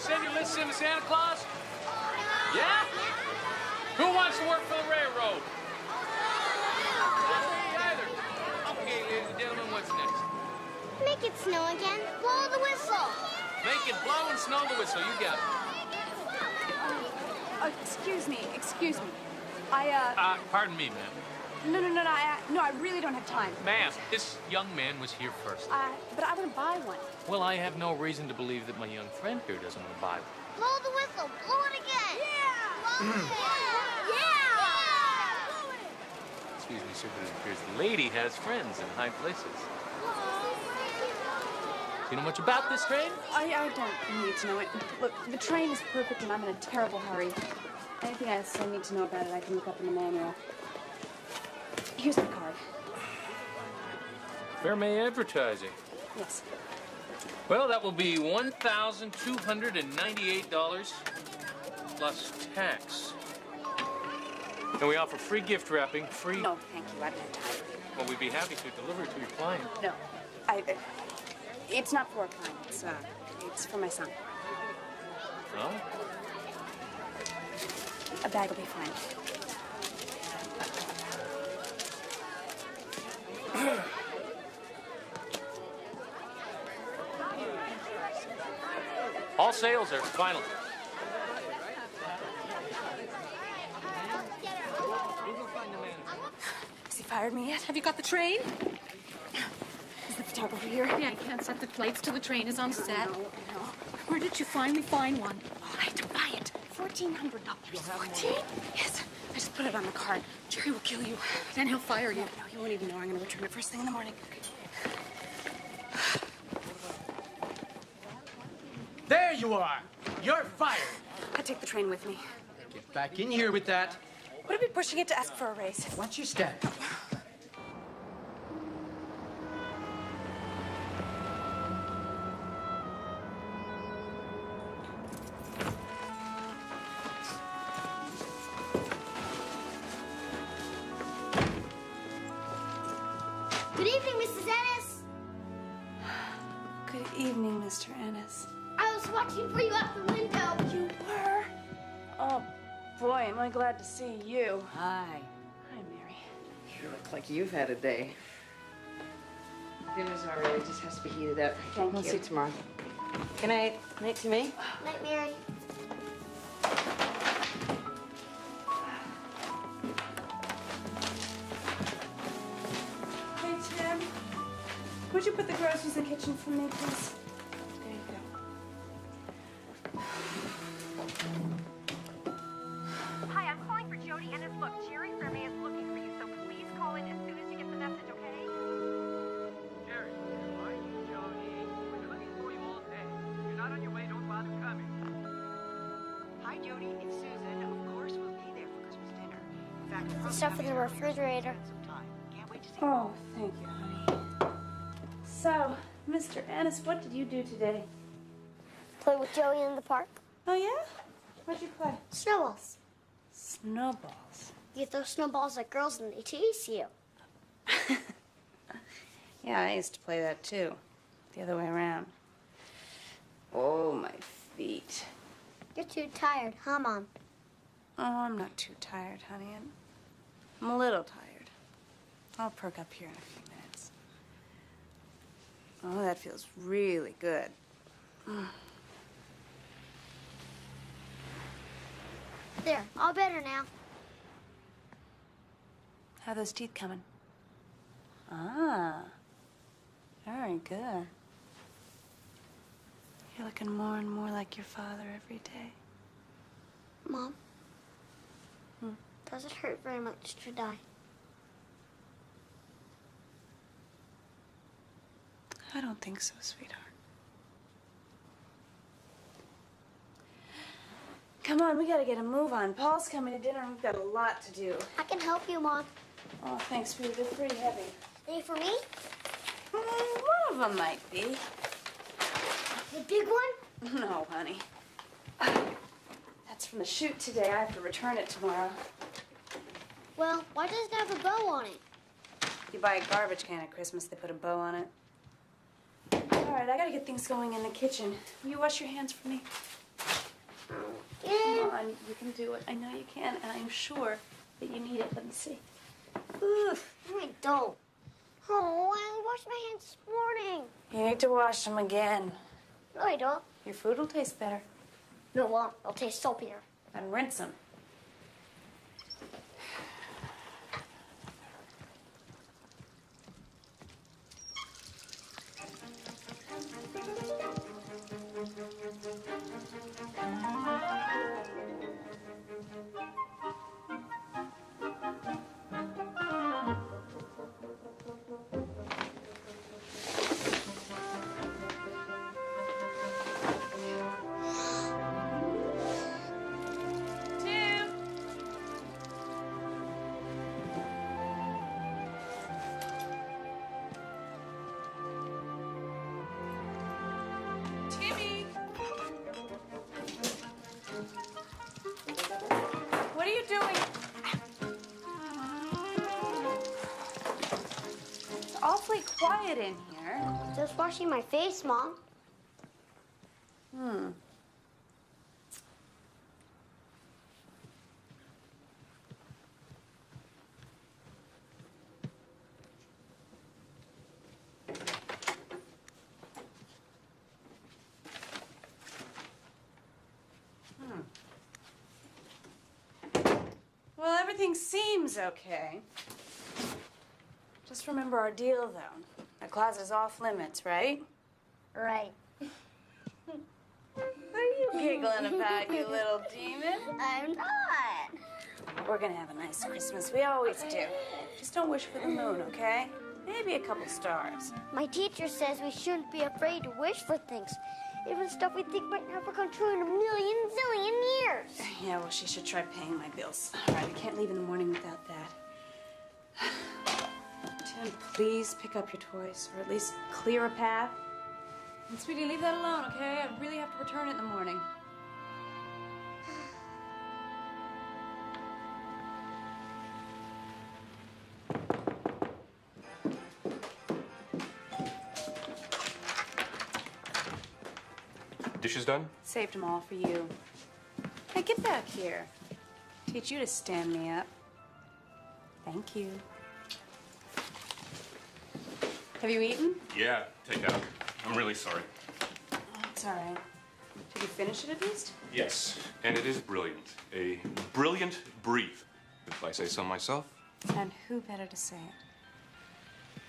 send your lists in to Santa Claus? Yeah? Who wants to work for the railroad? Not me either. Okay, ladies and gentlemen, what's next? Make it snow again. Blow the whistle. Make it blow and snow the whistle. You got it. Excuse me. Pardon me, ma'am. No, I really don't have time. Ma'am, this young man was here first. But I want to buy one. Well, I have no reason to believe that my young friend here doesn't want to buy one. Blow the whistle. Blow it again. Yeah. Blow it. Yeah. Excuse me, sir, but it appears the lady has friends in high places. Do you know much about this train? I don't need to know it. Look, the train is perfect and I'm in a terrible hurry. Anything else I need to know about it, I can look up in the manual. Here's my card. Fair May Advertising. Yes. Well, that will be $1,298 plus tax. And we offer free gift wrapping, free... No, thank you. I don't have time. Well, we'd be happy to deliver it to your client. No. It's not for a client. It's for my son. Oh? A bag will be fine. All sales are final. Has he fired me yet? Have you got the train? Is the photographer here? Yeah, I can't set the plates till the train is on set. No. Where did you finally find one? Oh, I had to buy it. $1,400. 14? Yes. I just put it on the card. Jerry will kill you. Then he'll fire you. No, he won't even know. I'm going to return it first thing in the morning. There you are. You're fired. I take the train with me. Get back in here with that. Would I be pushing it to ask for a raise? Watch your step. Good evening, Mrs. Ennis. Good evening, Mr. Ennis. I was watching for you out the window. You were? Oh, boy, am I glad to see you. Hi. Hi, Mary. You look like you've had a day. Dinner's all right. It just has to be heated up. Thank We'll you. see you tomorrow. Good night. Night to me. Night, Mary. Hey, Tim. Would you put the groceries in the kitchen for me, please? There you go. Hi, I'm calling for Jody Ennis. Look, Jerry Fairmay is looking for you, so please call in as soon as you get the message, okay? Jerry, hi, Jody. We've been looking for you all day. If you're not on your way, don't bother coming. Hi, Jody. It's Susan. Of course, we'll be there for Christmas dinner. In fact, The stuff in the refrigerator. some time. Can't wait to see Oh, thank you, honey. So, Mr. Ennis, what did you do today? Play with Joey in the park. Oh, yeah? What'd you play? Snowballs. Snowballs. You throw snowballs at girls and they tease you. Yeah, I used to play that too. The other way around. Oh, my feet. You're too tired, huh, Mom? Oh, I'm not too tired, honey. I'm a little tired. I'll perk up here in a few minutes. Oh, that feels really good. There, all better now. How are those teeth coming? Ah, very good. You're looking more and more like your father every day. Mom, does it hurt very much to die? I don't think so, sweetheart. Come on, we gotta get a move on. Paul's coming to dinner and we've got a lot to do. I can help you, Mom. Oh, thanks, sweetie. They're pretty heavy. Are they for me? One of them might be. The big one? No, honey. That's from the shoot today. I have to return it tomorrow. Well, why does it have a bow on it? You buy a garbage can at Christmas, they put a bow on it. All right, I gotta get things going in the kitchen. Will you wash your hands for me? Come on, you can do it. I know you can, and I'm sure that you need it. Let me see. Ugh. I don't. Oh, I washed my hands this morning. You need to wash them again. No, I don't. Your food will taste better. No, it won't. It'll taste saltier. And rinse them. Timmy! What are you doing? It's awfully quiet in here. Just washing my face, Mom. Well, everything seems okay. Just remember our deal, though. That closet is off limits, right? Right. What are you giggling about, you little demon? I'm not. We're gonna have a nice Christmas. We always do. Just don't wish for the moon, okay? Maybe a couple stars. My teacher says we shouldn't be afraid to wish for things. Even stuff we think might never come true in a million zillion years. Yeah, well, she should try paying my bills. All right, we can't leave in the morning without that. Tim, please pick up your toys, or at least clear a path. And sweetie, leave that alone, okay? I really have to return it in the morning. Dishes done? Saved them all for you. Hey, get back here. Teach you to stand me up. Thank you. Have you eaten? Yeah, take out. I'm really sorry. Oh, it's all right. Did you finish it at least? Yes, and it is brilliant. A brilliant brief, if I say so myself. And who better to say it?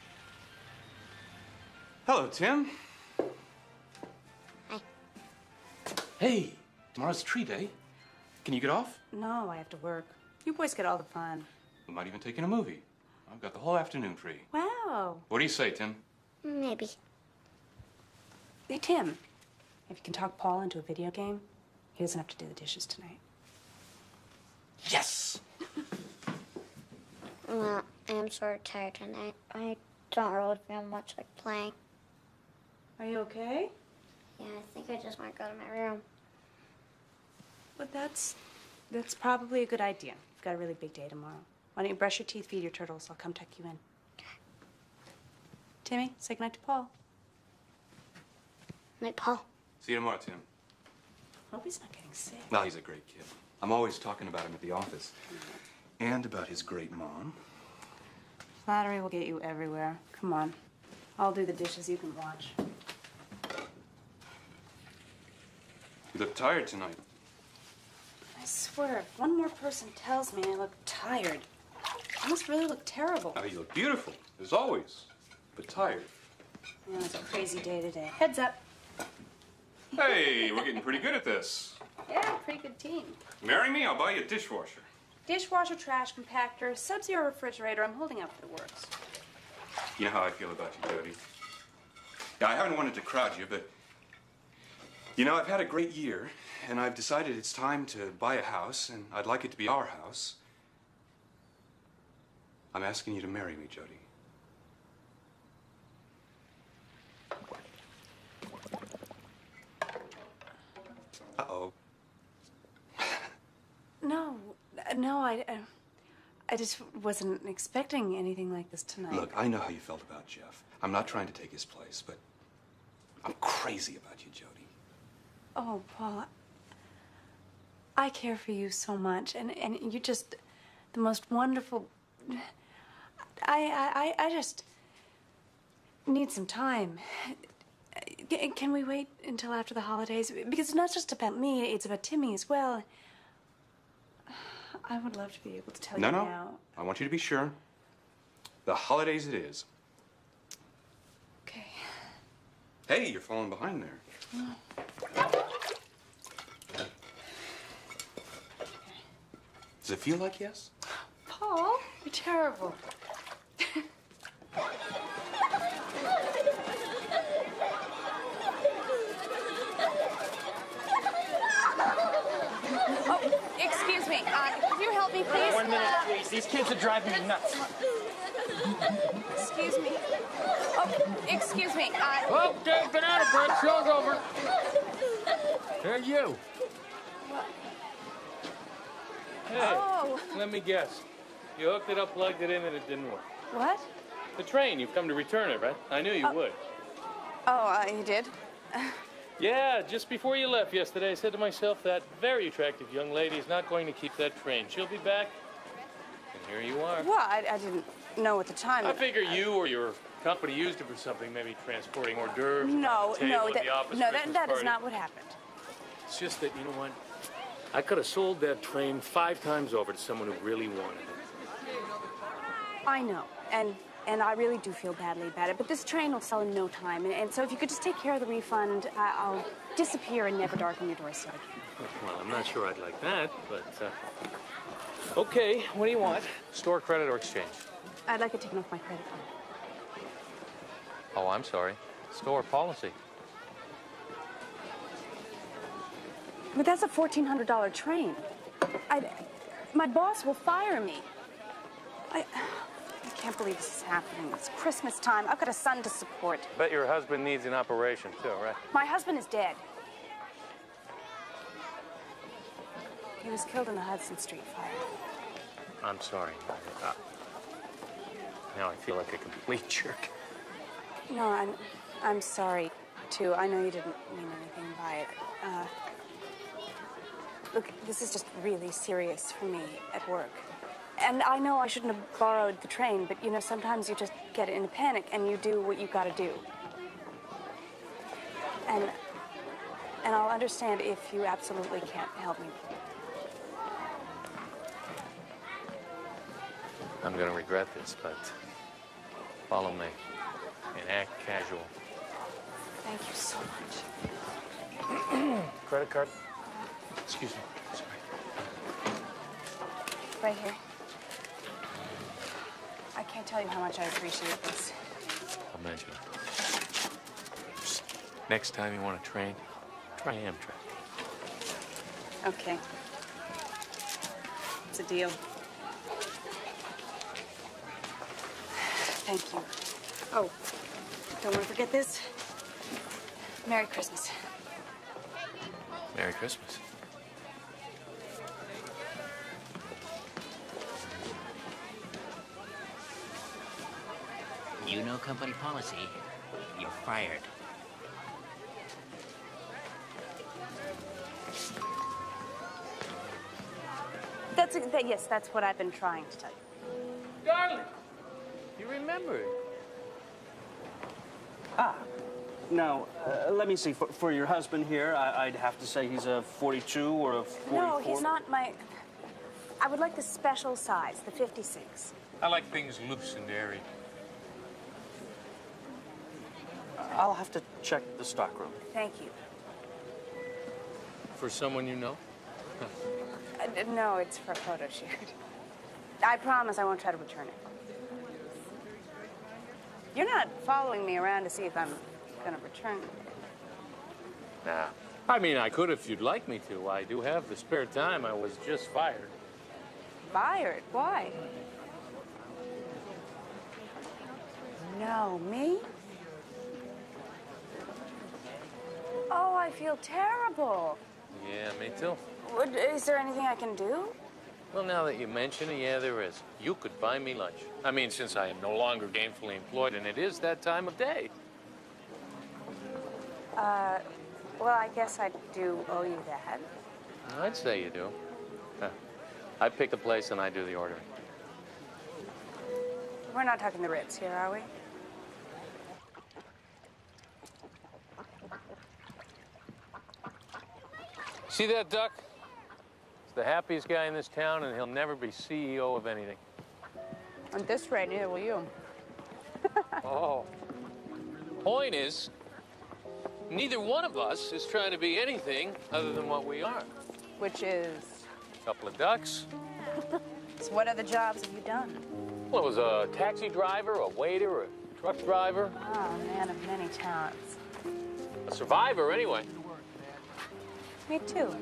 Hello, Tim. Hi. Hey, tomorrow's treat day. Can you get off? No, I have to work. You boys get all the fun. We might even take in a movie. I've got the whole afternoon free. Wow. What do you say, Tim? Maybe. Hey, Tim, if you can talk Paul into a video game, he doesn't have to do the dishes tonight. Yes! Well, I'm sort of tired tonight. I don't really feel much like playing. Are you okay? Yeah, I think I just might go to my room. Well, that's probably a good idea. You've got a really big day tomorrow. Why don't you brush your teeth, feed your turtles? I'll come tuck you in. Timmy, say goodnight to Paul. Night, Paul. See you tomorrow, Tim. Hope he's not getting sick. No, he's a great kid. I'm always talking about him at the office. And about his great mom. Flattery will get you everywhere. Come on. I'll do the dishes. You can watch. You look tired tonight. I swear, if one more person tells me I look tired, I must really look terrible. Oh, you look beautiful, as always, but tired. Yeah, it's a crazy day today. Heads up. Hey, we're getting pretty good at this. Yeah, pretty good team. Marry me, I'll buy you a dishwasher. Dishwasher, trash compactor, Sub-Zero refrigerator. I'm holding out for the works. You know how I feel about you, Jody. Yeah, I haven't wanted to crowd you, but you know, I've had a great year, and I've decided it's time to buy a house, and I'd like it to be our house. I'm asking you to marry me, Jody. Uh-oh. No, I just wasn't expecting anything like this tonight. Look, I know how you felt about Jeff. I'm not trying to take his place, but I'm crazy about you, Jody. Oh, Paul, I care for you so much, and you're just the most wonderful. I just need some time. Can we wait until after the holidays? Because it's not just about me, it's about Timmy as well. I would love to be able to tell you now. No. I want you to be sure. The holidays it is. Okay. Hey, you're falling behind there. Does it feel like yes? Paul, you're terrible. Oh, excuse me. Could you help me, please? 1 minute, please. These kids are driving me nuts. Excuse me. Oh, excuse me. Okay, banana bread. Show's over. Hey, you. Hey, Oh. let me guess. You hooked it up, plugged it in, and it didn't work. What? The train, you've come to return it, right? I knew you would. Oh, you did? Yeah, just before you left yesterday, I said to myself, that very attractive young lady is not going to keep that train. She'll be back. And here you are. Well, I didn't know at the time. I figure you or your company used it for something, maybe transporting hors d'oeuvres. No, that is party. not what happened. It's just that, you know what? I could have sold that train 5 times over to someone who really wanted it. I know, and I really do feel badly about it, but this train will sell in no time, and so if you could just take care of the refund, I'll disappear and never darken your doorstep again. Well, I'm not sure I'd like that, but, okay, what do you want? Store credit or exchange? I'd like it taken off my credit card. Oh, I'm sorry. Store policy. But that's a $1,400 train. My boss will fire me. I can't believe this is happening. It's Christmas time. I've got a son to support. Bet your husband needs an operation, too, right? My husband is dead. He was killed in the Hudson Street fire. I'm sorry. Now I feel like a complete jerk. No, I'm sorry, too. I know you didn't mean anything by it. Look, this is just really serious for me at work. And I know I shouldn't have borrowed the train, but, you know, sometimes you just get in a panic and you do what you gotta do. And I'll understand if you absolutely can't help me. I'm gonna regret this, but follow me and act casual. Thank you so much. Credit card? Excuse me. Sorry. Right here. I can't tell you how much I appreciate this. I'll mention it. Just next time you want a train, try Amtrak. Okay. It's a deal. Thank you. Oh, don't want to forget this. Merry Christmas. Merry Christmas. You know company policy. You're fired. Yes, that's what I've been trying to tell you. Darling, you remember it. Now, let me see. For your husband here, I'd have to say he's a 42 or a 44. No, he's not my... I would like the special size, the 56. I like things loose and airy. I'll have to check the stockroom. Thank you. For someone you know? No, it's for a photo shoot. I promise I won't try to return it. You're not following me around to see if I'm going to return it. Nah. I mean, I could if you'd like me to. I do have the spare time. I was just fired. Fired? Why? No, me? Oh, I feel terrible. Yeah, me too. Is there anything I can do? Well, now that you mention it, yeah, there is. You could buy me lunch. I mean, since I am no longer gainfully employed, and it is that time of day. Well, I guess I do owe you that. I'd say you do. Huh. I pick the place and I do the ordering. We're not talking the Ritz here, are we? See that duck? He's the happiest guy in this town, and he'll never be CEO of anything. At this rate, neither will you. Oh. Point is, neither one of us is trying to be anything other than what we are. Which is? A couple of ducks. So what other jobs have you done? Well, it was a taxi driver, a waiter, a truck driver. Oh, man of many talents. A survivor, anyway. Me too,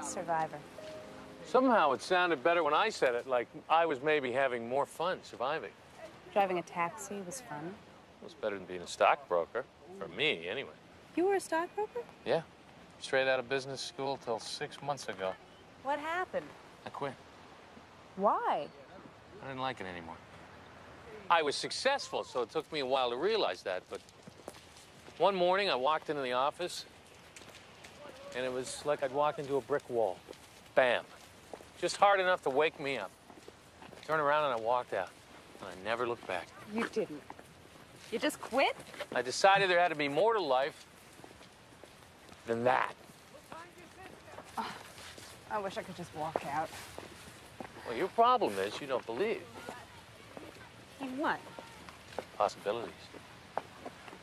survivor. Somehow it sounded better when I said it, like I was maybe having more fun surviving. Driving a taxi was fun. It was better than being a stockbroker. For me, anyway. You were a stockbroker? Yeah. Straight out of business school till 6 months ago. What happened? I quit. Why? I didn't like it anymore. I was successful, so it took me a while to realize that, but one morning I walked into the office, and it was like I'd walk into a brick wall. Bam. Just hard enough to wake me up. I turned around and I walked out, and I never looked back. You didn't. You just quit? I decided there had to be more to life than that. Oh, I wish I could just walk out. Well, your problem is you don't believe. In what? Possibilities.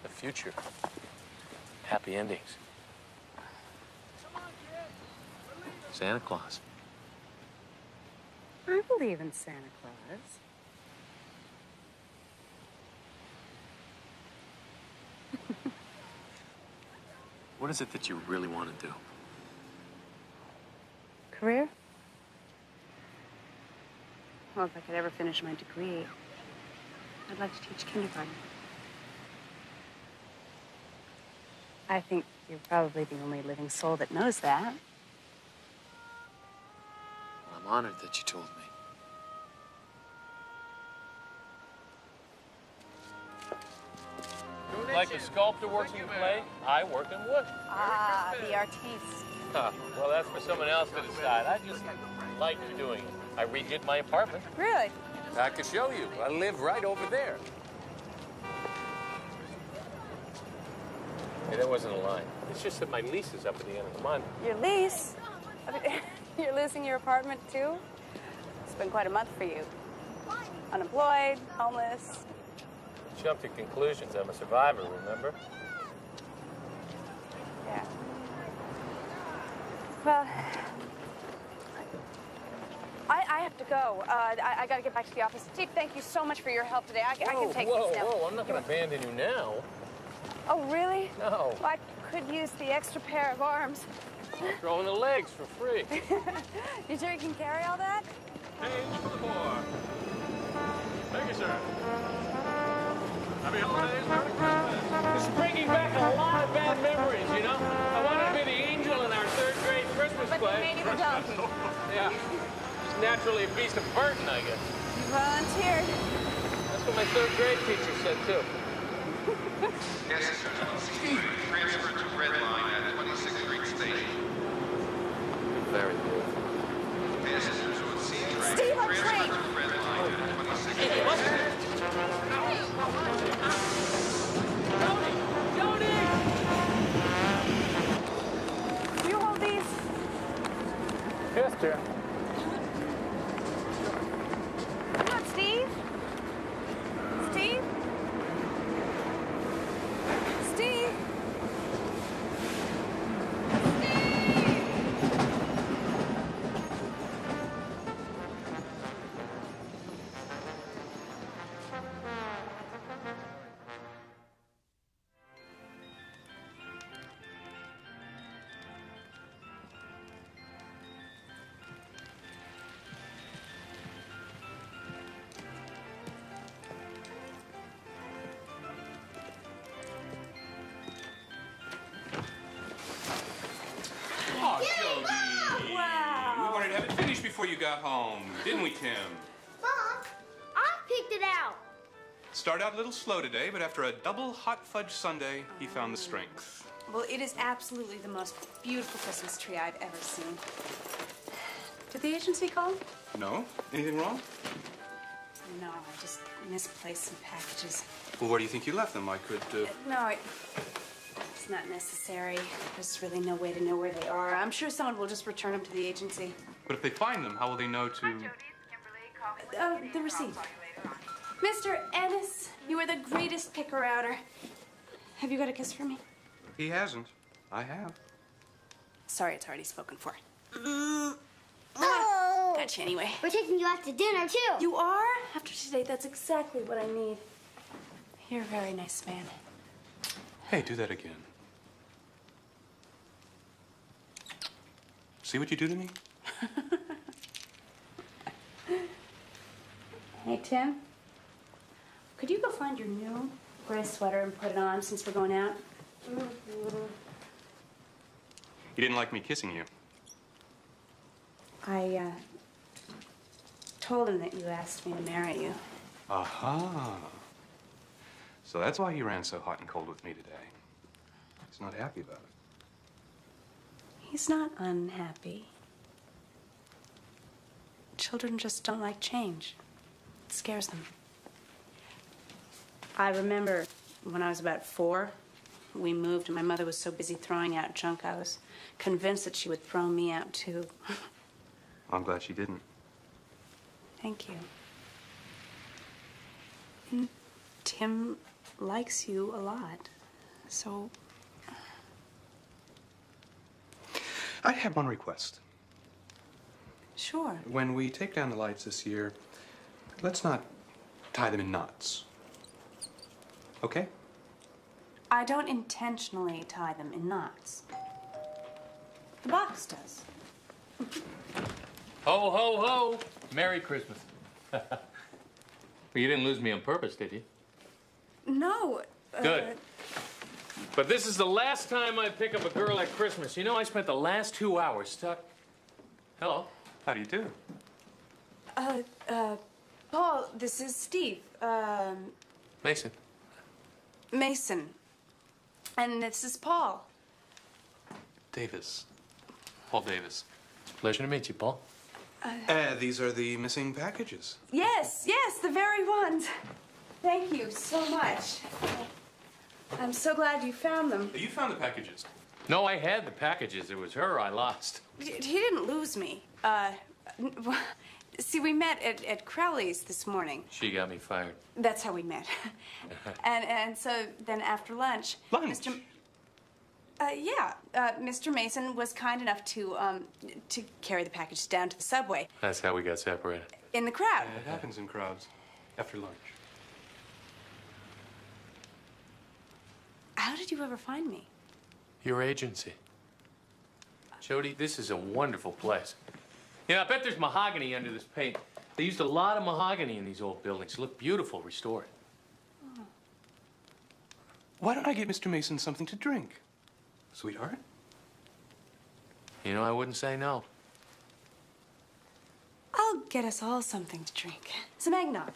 The future. Happy endings. Santa Claus. I believe in Santa Claus. What is it that you really want to do? Career? Well, if I could ever finish my degree, I'd like to teach kindergarten. I think you're probably the only living soul that knows that. Well, I'm honored that you told me. Like a sculptor works in clay, I work in wood. Ah, the artiste. Huh. Well, that's for someone else to decide. I just like doing it. I redid my apartment. Really? I can show you. I live right over there. Hey, that wasn't a line. It's just that my lease is up at the end of the month. Your lease? You're losing your apartment, too? It's been quite a month for you. Unemployed, homeless. Jumped to conclusions. I'm a survivor, remember? Yeah. Well, I have to go. I got to get back to the office. Steve, thank you so much for your help today. I can take this now. Whoa, I'm not going to abandon you now. Oh, really? No. Well, I could use the extra pair of arms. I'll throw in the legs for free. You sure you can carry all that? Change for the poor. Thank you, sir. Happy holidays, Merry Christmas. It's bringing back a lot of bad memories, you know? I wanted to be the angel in our third-grade Christmas But play. they made you the donkey. Yeah. Just naturally a beast of burden, I guess. You volunteered. That's what my third-grade teacher said, too. Yes, sir. Steve, transfer to Red Line at 26th Street Station. Very good. Passengers on C train. Steve, I'm transfer trained. to Red Line at 26th Street Station. Do you hold these? Yes, dear. Come on, Steve. Steve? Steve? Oh, Jody. Wow. We wanted to have it finished before you got home, didn't we, Tim? Mom, I picked it out. It's started out a little slow today, but after a double hot fudge sundae, he found the strength. Well, it is absolutely the most beautiful Christmas tree I've ever seen. Did the agency call? No? Anything wrong? No, I just misplaced some packages. Well, where do you think you left them? I could, No, it's not necessary. There's really no way to know where they are. I'm sure someone will just return them to the agency. But if they find them, how will they know to... The receipt. Mr. Ennis, you are the greatest picker-outer. Have you got a kiss for me? He hasn't. I have. Sorry, it's already spoken for. Oh. Gotcha anyway. We're taking you out to dinner, too. You are? After today, that's exactly what I need. You're a very nice man. Hey, do that again. See what you do to me? Hey, Tim. Could you go find your new gray sweater and put it on since we're going out? You didn't like me kissing you. I, told him that you asked me to marry you. Aha. So that's why he ran so hot and cold with me today. He's not happy about it. He's not unhappy. Children just don't like change. It scares them. I remember when I was about 4, we moved and my mother was so busy throwing out junk, I was convinced that she would throw me out too. I'm glad she didn't. Thank you. And Tim likes you a lot, so... I have one request. Sure. When we take down the lights this year, let's not tie them in knots. Okay? I don't intentionally tie them in knots. The box does. Ho, ho, ho! Merry Christmas. Well, you didn't lose me on purpose, did you? No. Good. But this is the last time I pick up a girl at Christmas. You know, I spent the last 2 hours stuck. Hello. How do you do? Paul, this is Steve. Mason. Mason. And this is Paul. Davis. Paul Davis. Pleasure to meet you, Paul. These are the missing packages. Yes, the very ones. Thank you so much. I'm so glad you found them. You found the packages. No, I had the packages. It was her I lost. He didn't lose me. See, we met at Crowley's this morning. She got me fired. That's how we met. and so then after lunch... Lunch? Mr. Mason was kind enough to carry the package down to the subway. That's how we got separated. In the crowd. It happens in crowds. After lunch. How did you ever find me? Your agency. Jody, this is a wonderful place. You know, I bet there's mahogany under this paint. They used a lot of mahogany in these old buildings. Look beautiful, restored. Oh. Why don't I get Mr. Mason something to drink? Sweetheart? You know, I wouldn't say no. I'll get us all something to drink. Some eggnog.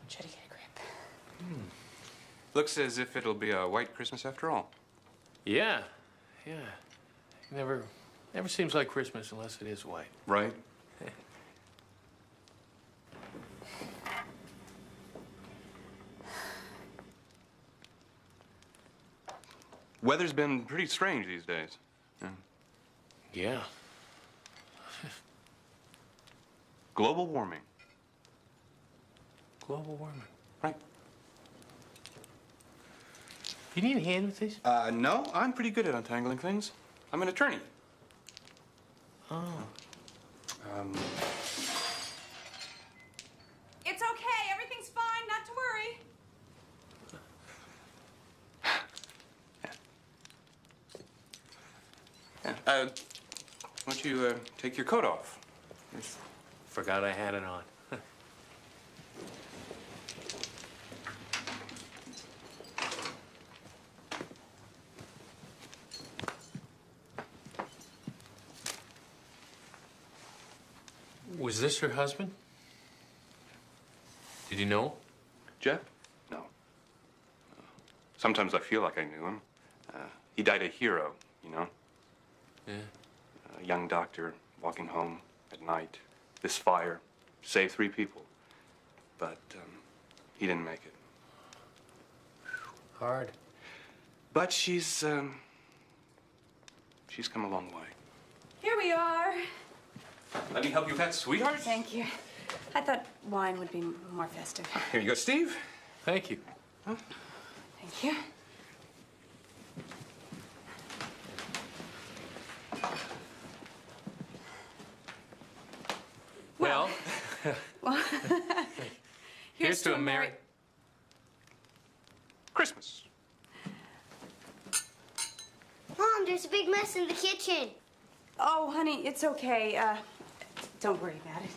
Try to get a grip. Looks as if it'll be a white Christmas after all. Yeah. Never seems like Christmas unless it is white. Right? Weather's been pretty strange these days. Yeah. Global warming. Global warming. Right. You need a hand with these? No, I'm pretty good at untangling things. I'm an attorney. Oh. It's okay. Everything's fine. Not to worry. Why don't you take your coat off? Forgot I had it on. Was this your husband? Did you know? Jeff? No. Sometimes I feel like I knew him. He died a hero, you know? Yeah. A young doctor walking home at night. This fire saved 3 people. But he didn't make it. Hard. But she's come a long way. Here we are. Let me help you with that, sweetheart. Thank you. I thought wine would be more festive. Here you go, Steve. Thank you. Thank you. Well, Well, here's to a merry... Christmas. Mom, there's a big mess in the kitchen. Oh, honey, it's okay. Don't worry about it.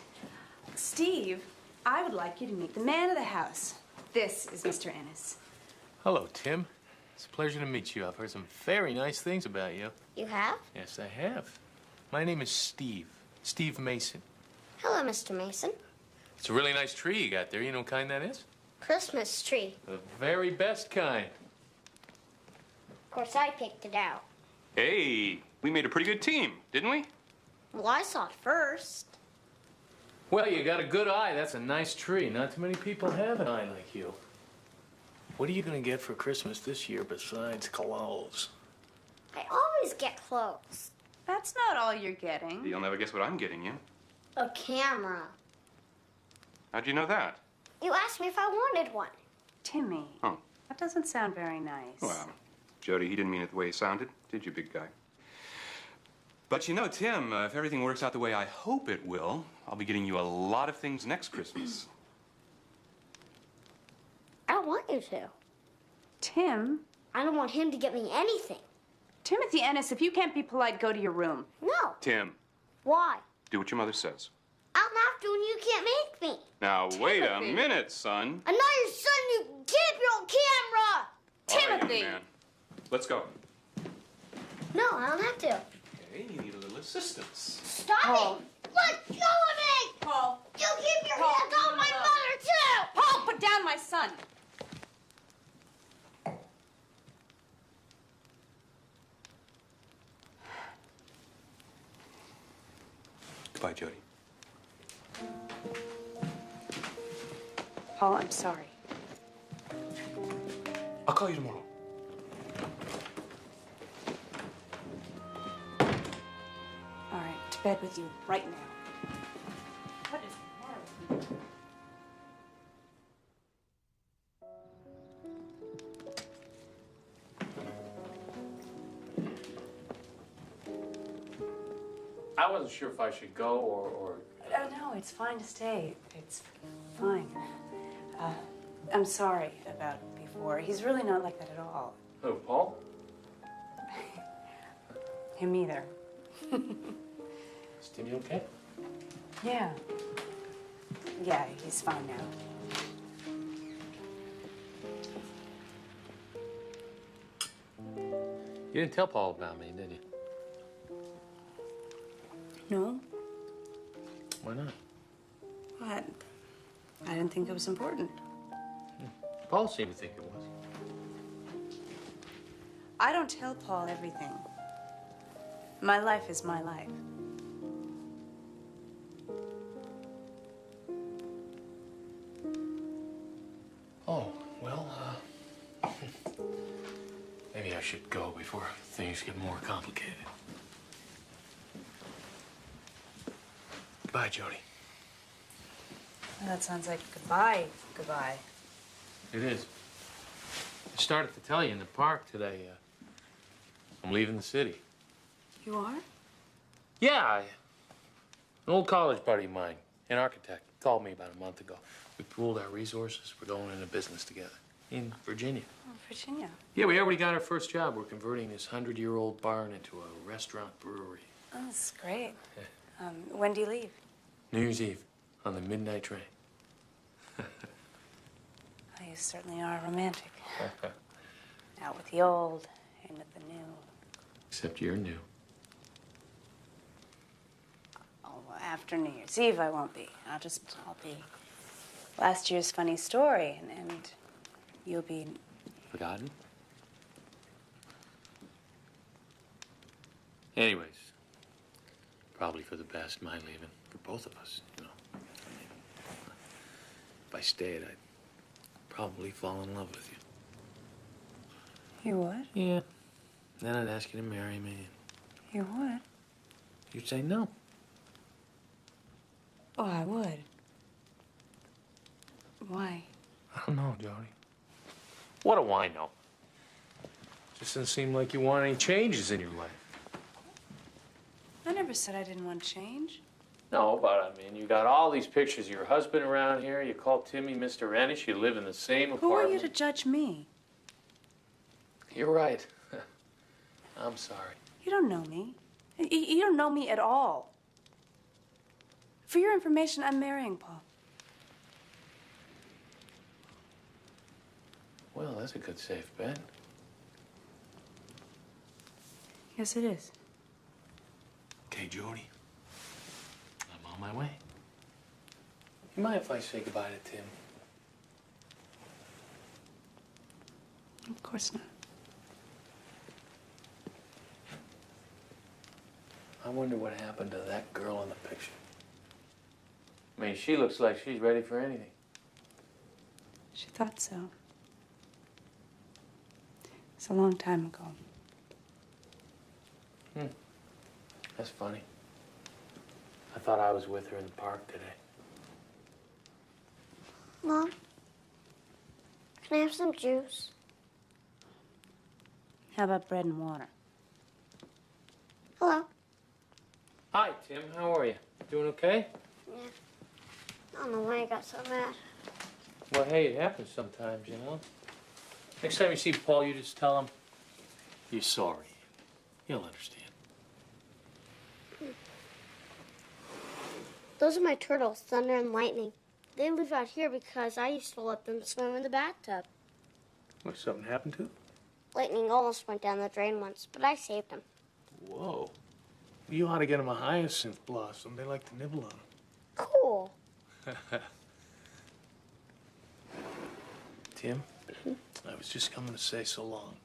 Steve, I would like you to meet the man of the house. This is Mr. Ennis. Hello, Tim. It's a pleasure to meet you. I've heard some very nice things about you. You have? Yes, I have. My name is Steve. Steve Mason. Hello, Mr. Mason. It's a really nice tree you got there. You know what kind that is? Christmas tree. The very best kind. Of course, I picked it out. Hey, we made a pretty good team, didn't we? Well, I saw it first. Well, you got a good eye. That's a nice tree. Not too many people have an eye like you. What are you going to get for Christmas this year besides clothes? I always get clothes. That's not all you're getting. You'll never guess what I'm getting you. A camera. How'd you know that? You asked me if I wanted one. Timmy. Oh. That doesn't sound very nice. Well, Jody, he didn't mean it the way he sounded, did you, big guy? But you know, Tim, if everything works out the way I hope it will, I'll be getting you a lot of things next Christmas. I don't want you to. Tim? I don't want him to get me anything. Timothy Ennis, if you can't be polite, go to your room. No. Tim, Why? do what your mother says. I'll have to and you can't make me. Now, wait a minute, son. I'm not your son, you keep your camera! All right, Timothy! young man. Let's go. No, I don't have to. Okay, you need a little assistance. Stop Paul. it! Let go of me! Paul. You keep your Paul, hands leave on him my alone. mother, too! Paul, put down my son. Goodbye, Jody. Paul, I'm sorry. I'll call you tomorrow. All right, to bed with you right now. What is the matter with you? I wasn't sure if I should go or... No, it's fine to stay. It's fine. I'm sorry about before. He's really not like that at all. Who, Paul? Him either. Is Timmy okay? Yeah. Yeah, he's fine now. You didn't tell Paul about me, did you? No? Why not? What? I didn't think it was important. Paul seemed to think it was. I don't tell Paul everything. My life is my life. Oh, well, maybe I should go before things get more complicated. Goodbye, Jody. Well, that sounds like goodbye, goodbye. It is. I started to tell you in the park today, I'm leaving the city. You are? Yeah, an old college buddy of mine, an architect, called me about a month ago. We pooled our resources. We're going into business together in Virginia. Oh, Virginia. Yeah, we already got our first job. We're converting this 100-year-old barn into a restaurant brewery. Oh, that's great. When do you leave? New Year's Eve on the midnight train. Oh, you certainly are romantic. Out with the old, in with the new. Except you're new. Oh, after New Year's Eve I won't be. I'll be last year's funny story, and you'll be... Forgotten? Anyways, probably for the best, my leaving, for both of us, you know. I mean, if I stayed, I'd probably fall in love with you. You would? Yeah. Then I'd ask you to marry me. You would? You'd say no. Oh, I would. Why? I don't know, Jody. What do I know? Just doesn't seem like you want any changes in your life. I never said I didn't want change. No, but I mean, you got all these pictures of your husband around here. You call Timmy Mr. Ennish. You live in the same apartment. Who are you to judge me? You're right. I'm sorry. You don't know me. You don't know me at all. For your information, I'm marrying Paul. Well, that's a good safe bet. Yes, it is. Okay, Jody. I'm on my way. You mind if I say goodbye to Tim? Of course not. I wonder what happened to that girl in the picture. I mean, she looks like she's ready for anything. She thought so. It's a long time ago. That's funny. I thought I was with her in the park today. Mom, can I have some juice? How about bread and water? Hello. Hi, Tim. How are you? Doing okay? Yeah. I don't know why I got so mad. Well, hey, it happens sometimes, you know. Next time you see Paul, you just tell him you're sorry. He'll understand. Those are my turtles, Thunder and Lightning. They live out here because I used to let them swim in the bathtub. What, something happened to him? Lightning almost went down the drain once, but I saved him. Whoa. You ought to get him a hyacinth blossom. They like to nibble on them. Cool. Tim, I was just coming to say so long.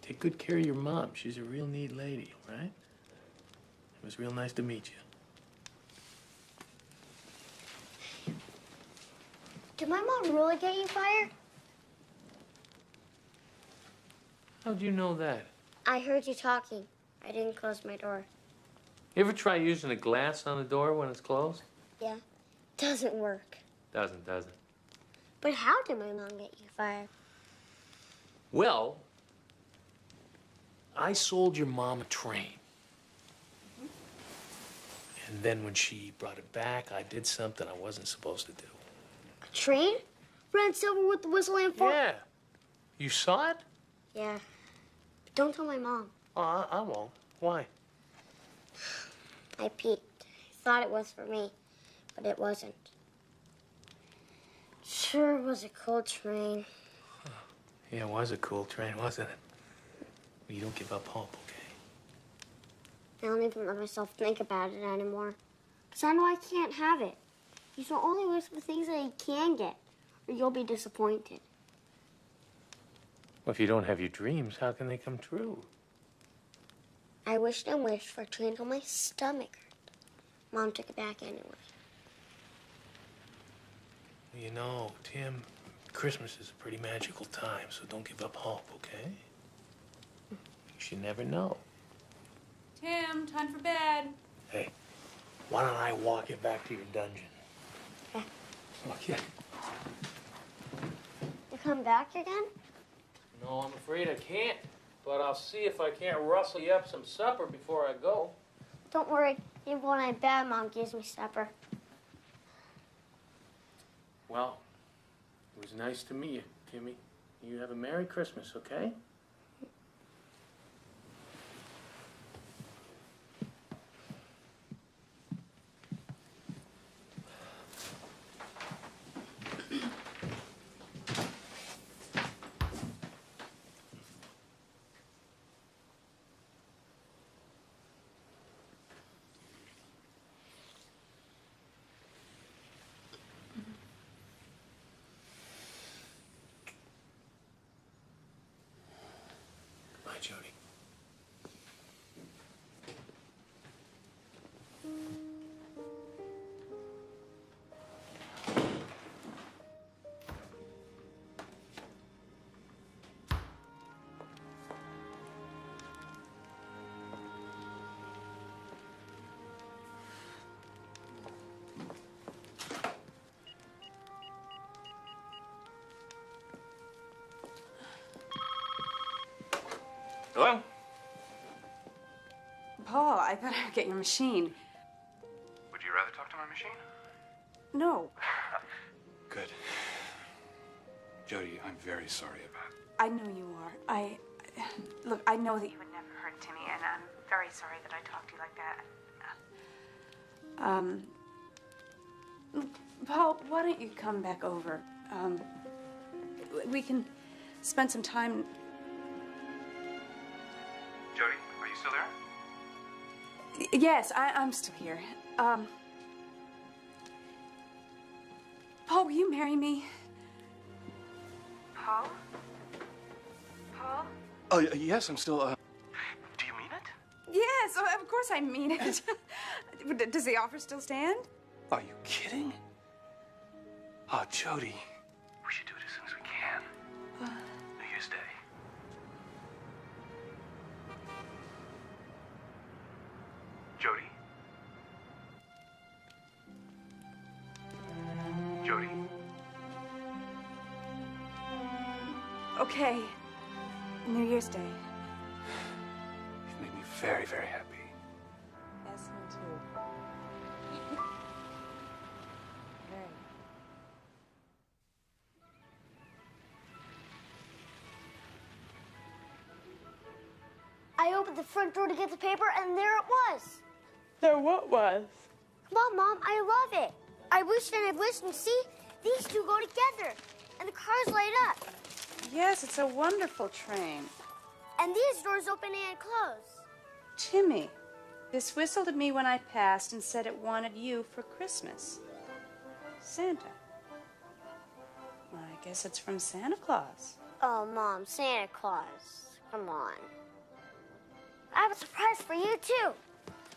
Take good care of your mom. She's a real neat lady, right? It was real nice to meet you. Did my mom really get you fired? How'd you know that? I heard you talking. I didn't close my door. You ever try using a glass on the door when it's closed? Yeah. Doesn't work. Doesn't. But how did my mom get you fired? Well, I sold your mom a train. And then when she brought it back, I did something I wasn't supposed to do. A train? Red and silver with the whistle and fork? Yeah. You saw it? Yeah. But don't tell my mom. Oh, I won't. Why? I peeked. I thought it was for me, but it wasn't. Sure was a cool train. Yeah, it was a cool train, wasn't it? You don't give up hope, okay? I don't even let myself think about it anymore. Because I know I can't have it. You should only wish for things that you can get, or you'll be disappointed. Well, if you don't have your dreams, how can they come true? I wished and wished for a train till my stomach hurt. Mom took it back anyway. You know, Tim, Christmas is a pretty magical time, so don't give up hope, okay? You should never know. Tim, time for bed. Hey, why don't I walk you back to your dungeon? Okay. You come back again? No, I'm afraid I can't. But I'll see if I can't rustle you up some supper before I go. Don't worry. Even when I'm bad, Mom gives me supper. Well, it was nice to meet you, Timmy. You have a Merry Christmas, okay? Jody. Hello? Paul, I thought I'd get your machine. Would you rather talk to my machine? No. Good. Jody, I'm very sorry about it. I know you are. Look, I know that you would never hurt Timmy, and I'm very sorry that I talked to you like that. Look, Paul, why don't you come back over? We can spend some time. Jody, are you still there? Yes, I'm still here. Paul, will you marry me? Paul? Paul? Oh, yes, I'm still, Do you mean it? Yes, of course I mean it. Does the offer still stand? Are you kidding? Oh, Jody. We should do it as soon as we can. New Year's Day. Jody? Jody? Okay. New Year's Day. You've made me very, very happy. Yes, me too. Very. I opened the front door to get the paper, and there it was. There what was? Come on, Mom, I love it. I wish and I wish, and see, these two go together, and the cars light up. Yes, it's a wonderful train. And these doors open and close. Timmy, this whistled at me when I passed and said it wanted you for Christmas. Santa. Well, I guess it's from Santa Claus. Oh, Mom, Santa Claus. Come on. I have a surprise for you, too.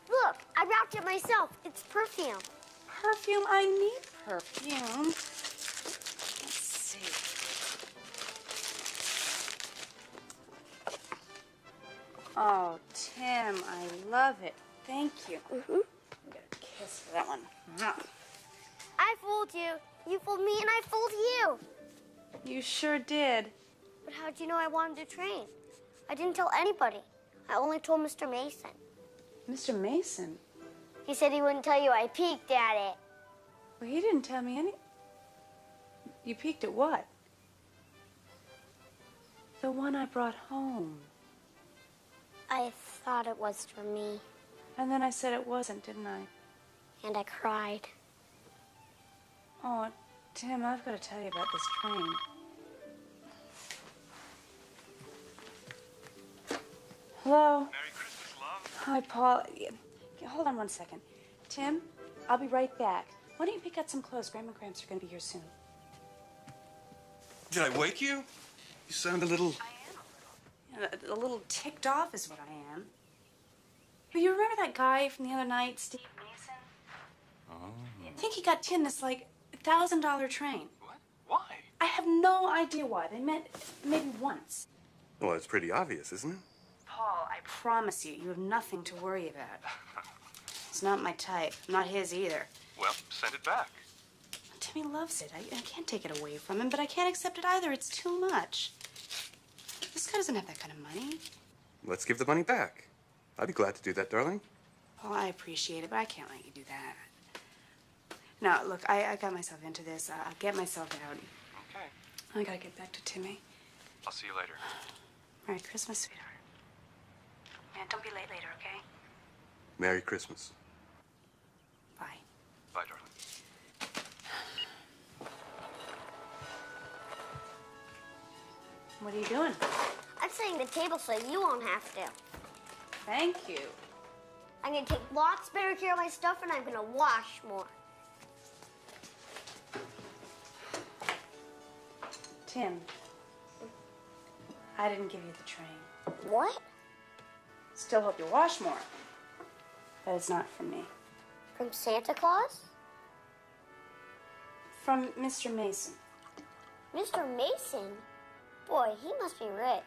Look, I wrapped it myself. It's perfume. Perfume? I need perfume. Let's see. Oh, Tim, I love it. Thank you. Mm-hmm. Get a kiss for that one. I fooled you. You fooled me, and I fooled you. You sure did. But how'd you know I wanted to train? I didn't tell anybody. I only told Mr. Mason. Mr. Mason? He said he wouldn't tell you I peeked at it. Well, he didn't tell me any... You peeked at what? The one I brought home. I thought it was for me. And then I said it wasn't, didn't I? And I cried. Oh, Tim, I've got to tell you about this train. Hello? Merry Christmas, love. Hi, Paul. Hold on 1 second. Tim, I'll be right back. Why don't you pick out some clothes? Grandma and Gramps are going to be here soon. Did I wake you? You sound a little... I am a little ticked off is what I am. But you remember that guy from the other night, Steve Mason? Oh. I think he got Tim this, like, $1,000 train. What? Why? I have no idea why. They met maybe once. Well, it's pretty obvious, isn't it? Paul, I promise you, you have nothing to worry about. It's not my type. Not his either. Well, send it back. Timmy loves it. I can't take it away from him, but I can't accept it either. It's too much. This guy doesn't have that kind of money. Let's give the money back. I'd be glad to do that, darling. Paul, I appreciate it, but I can't let you do that. Now, look, I got myself into this. I'll get myself out. Okay. I gotta get back to Timmy. I'll see you later. Merry Christmas, sweetheart. Man, don't be late later, okay? Merry Christmas. Bye. Bye, darling. What are you doing? I'm setting the table so you won't have to. Thank you. I'm gonna take lots better care of my stuff, and I'm gonna wash more. Tim, I didn't give you the train. What? Still hope you wash more. But it's not from me. From Santa Claus? From Mr. Mason. Mr. Mason? Boy, he must be rich.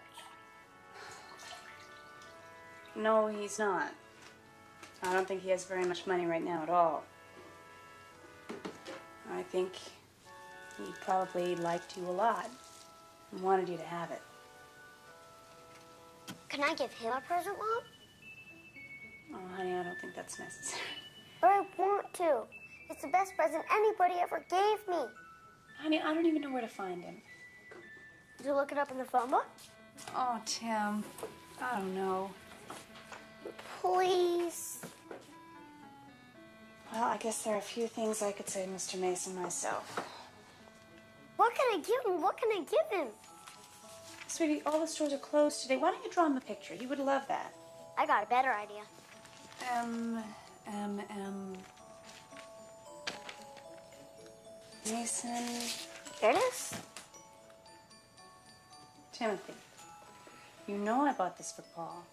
No, he's not. I don't think he has very much money right now at all. I think he probably liked you a lot and wanted you to have it. Can I give him a present, Mom? Oh, honey, I don't think that's necessary. But I want to. It's the best present anybody ever gave me. Honey, I don't even know where to find him. Did you look it up in the phone book? Oh, Tim, I don't know. Please. Well, I guess there are a few things I could say to Mr. Mason myself. What can I give him? What can I give him? Sweetie, all the stores are closed today. Why don't you draw him a picture? He would love that. I got a better idea. Mason. There it is. Timothy, you know I bought this for Paul.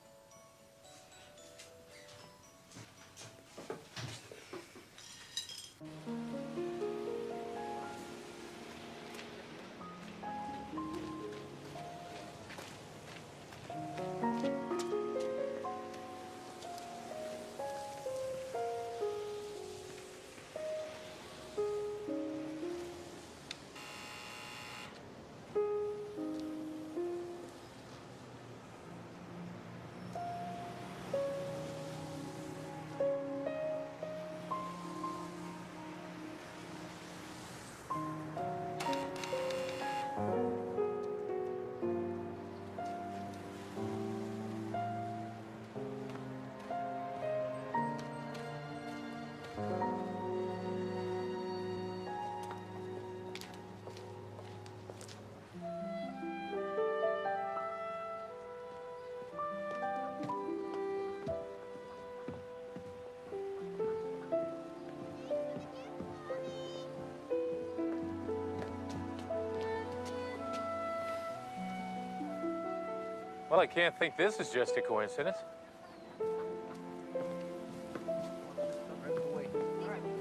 Well, I can't think this is just a coincidence.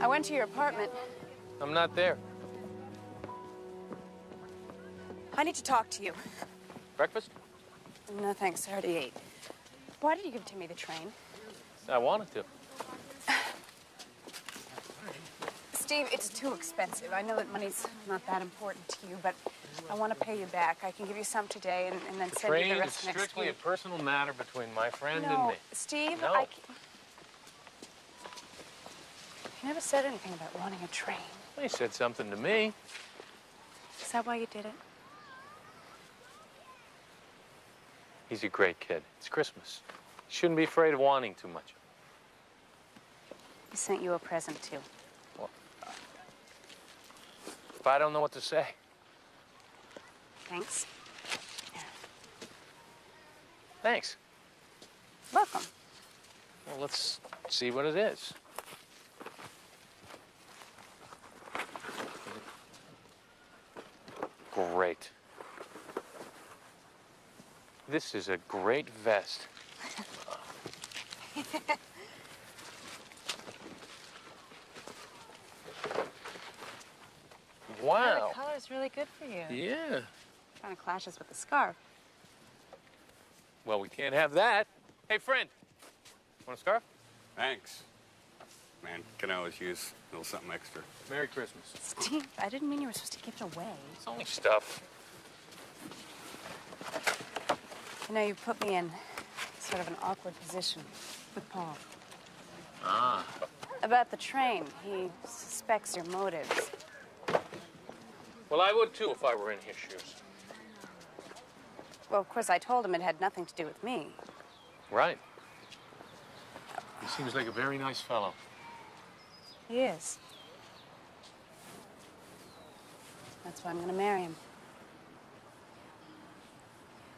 I went to your apartment. I'm not there. I need to talk to you. Breakfast? No, thanks. I already ate. Why did you give Timmy the train? I wanted to. Steve, it's too expensive. I know that money's not that important to you, but I want to pay you back. I can give you some today and then send you Train the is rest next strictly week. a personal matter between my friend and No, me. Steve, No. You never said anything about wanting a train. He said something to me. Is that why you did it? He's a great kid. It's Christmas. You shouldn't be afraid of wanting too much. He sent you a present, too. Well, if I don't know what to say. Thanks. Thanks. Welcome. Well, let's see what it is. Great. This is a great vest. Wow. The color is really good for you. Yeah. Kind of clashes with the scarf. Well, we can't have that. Hey, friend. Want a scarf? Thanks. Man, can always use a little something extra. Merry Christmas. Steve, I didn't mean you were supposed to give it away. It's only stuff. You know, you put me in sort of an awkward position with Paul. Ah. About the train, he suspects your motives. Well, I would too if I were in his shoes. Well, of course, I told him it had nothing to do with me. Right. He seems like a very nice fellow. He is. That's why I'm going to marry him.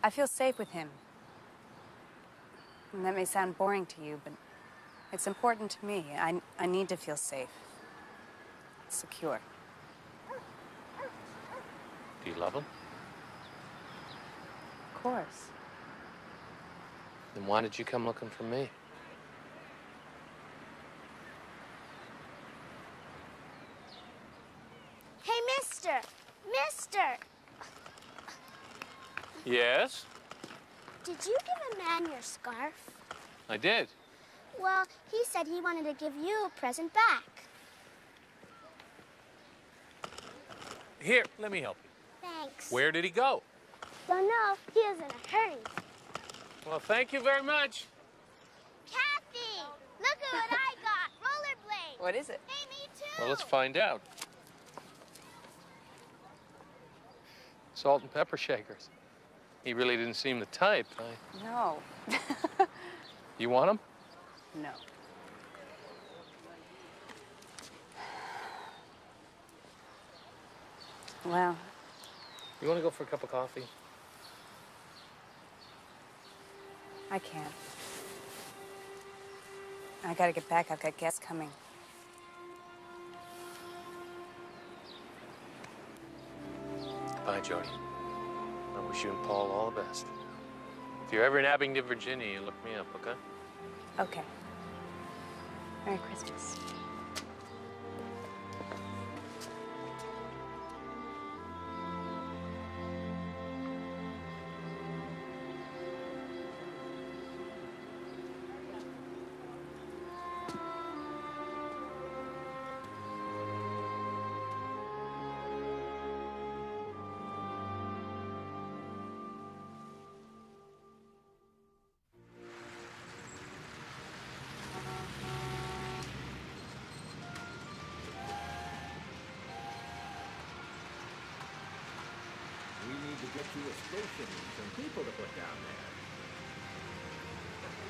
I feel safe with him. And that may sound boring to you, but it's important to me. I need to feel safe. Secure. Do you love him? Of course. Then why did you come looking for me? Hey, mister! Mister! Yes? Did you give a man your scarf? I did. Well, he said he wanted to give you a present back. Here, let me help you. Thanks. Where did he go? Don't know. He is in a hurry. Well, thank you very much. Kathy! Look at what I got! Rollerblades! What is it? Hey, me too! Well, let's find out. Salt and pepper shakers. He really didn't seem the type. No. You want them? No. Well, You want to go for a cup of coffee? I can't. I gotta get back. I've got guests coming. Bye, Jody. I wish you and Paul all the best. If you're ever in Abingdon, Virginia, you look me up, okay? Okay. Merry Christmas. We need to get you a station and some people to put down there.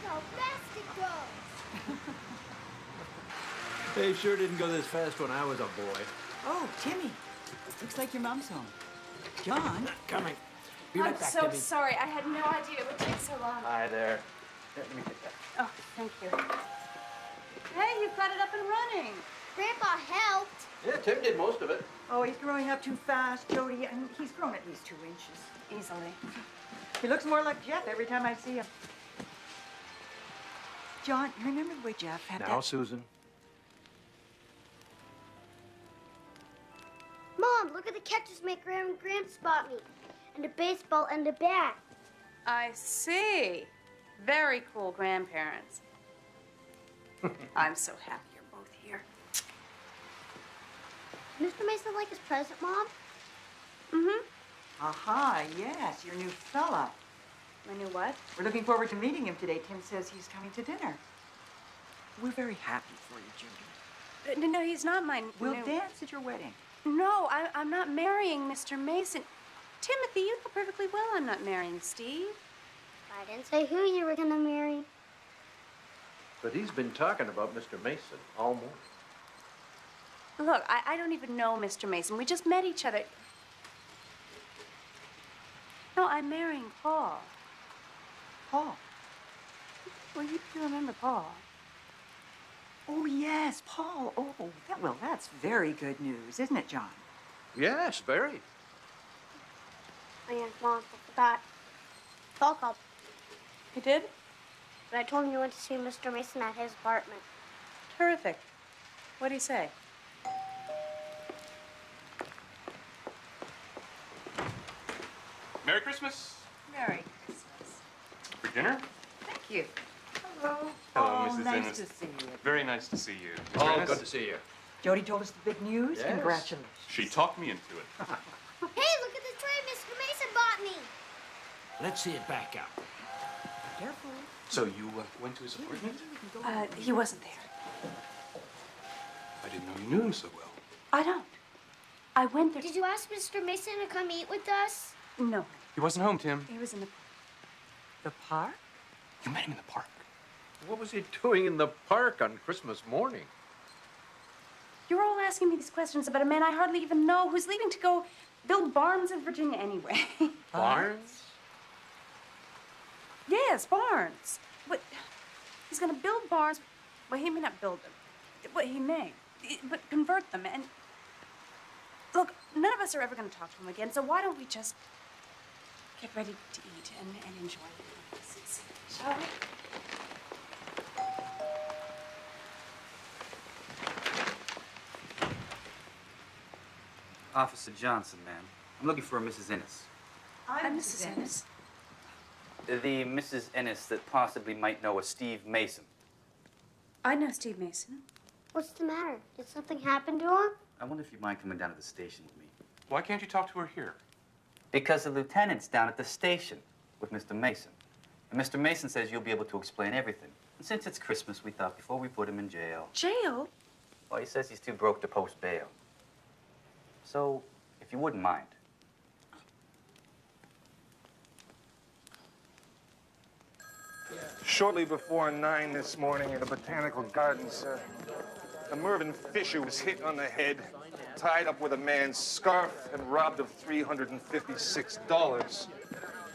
How fast it goes! They sure didn't go this fast when I was a boy. Oh, Timmy. Looks like your mom's home. John? Coming. Be I'm right back, so Timmy. sorry. I had no idea it would take so long. Hi there. Here, let me get that. Oh, thank you. Hey, you've got it up and running. Grandpa helped. Yeah, Tim did most of it. Oh, he's growing up too fast, Jody. And he's grown at least 2 inches. Easily. He looks more like Jeff every time I see him. John, you remember the way Jeff had Now, that? Susan. Mom, look at the catches my Gramps bought me. And a baseball and a bat. I see. Very cool grandparents. I'm so happy you're both here. Mr. Mason like his present, Mom? Mm-hmm. Aha, yes, your new fella. My new what? We're looking forward to meeting him today. Tim says he's coming to dinner. We're very happy for you, Judy. No, he's not my We'll new... dance at your wedding. No, I'm not marrying Mr. Mason. Timothy, you know perfectly well I'm not marrying Steve. I didn't say who you were gonna marry. But he's been talking about Mr. Mason all morning. Look, I don't even know Mr. Mason. We just met each other. No, I'm marrying Paul. Paul? Well, you remember Paul. Oh, yes, Paul. Oh, that's very good news, isn't it, John? Yes, very. Oh, yeah, Mom, I forgot. Paul called. He did? But I told him you went to see Mr. Mason at his apartment. Terrific. What'd he say? Merry Christmas. Merry Christmas. For dinner? Thank you. Hello. Hello, Oh, Mrs. nice Ennis. to see you. Very nice to see you. Mr. Oh, Ennis? good to see you. Jody told us the big news. Yes. Congratulations. She talked me into it. Hey, look at the tray Mr. Mason bought me. Let's see it back up. Careful. So you went to his apartment? He wasn't there. I didn't know you knew him so well. I don't. I went there. Did you ask Mr. Mason to come eat with us? No. He wasn't home, Tim. He was in the... The park? You met him in the park. What was he doing in the park on Christmas morning? You're all asking me these questions about a man I hardly even know who's leaving to go build barns in Virginia anyway. Barnes? Yes, barns. What? He's gonna build barns. Well, he may not build them. Well, he may. But convert them and... Look, none of us are ever gonna talk to him again, so why don't we just get ready to eat and enjoy it? Shall we? Officer Johnson, ma'am. I'm looking for a Mrs. Ennis. I'm Mrs. Ennis. The Mrs. Ennis that possibly might know a Steve Mason. I know Steve Mason. What's the matter? Did something happen to him? I wonder if you mind coming down to the station with me. Why can't you talk to her here? Because the lieutenant's down at the station with Mr. Mason. And Mr. Mason says you'll be able to explain everything. And since it's Christmas, we thought before we put him in jail. Jail? Well, he says he's too broke to post bail. So, if you wouldn't mind. Shortly before 9 this morning in the Botanical Gardens, a Mervyn Fisher was hit on the head, tied up with a man's scarf, and robbed of $356.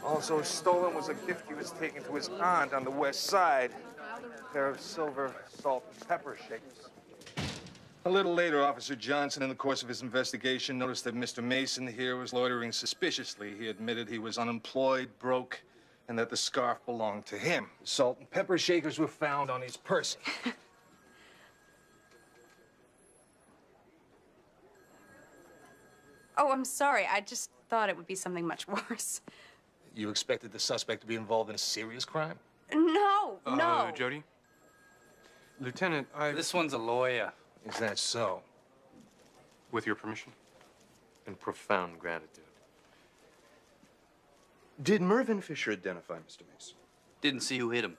Also stolen was a gift he was taking to his aunt on the west side, a pair of silver salt and pepper shakers. A little later, Officer Johnson, in the course of his investigation, noticed that Mr. Mason here was loitering suspiciously. He admitted he was unemployed, broke, and that the scarf belonged to him. The salt and pepper shakers were found on his person. Oh, I'm sorry. I just thought it would be something much worse. You expected the suspect to be involved in a serious crime? No, no. Jody? Lieutenant, This one's a lawyer. Is that so? With your permission? And profound gratitude. Did Mervyn Fisher identify Mr. Mason? Didn't see who hit him.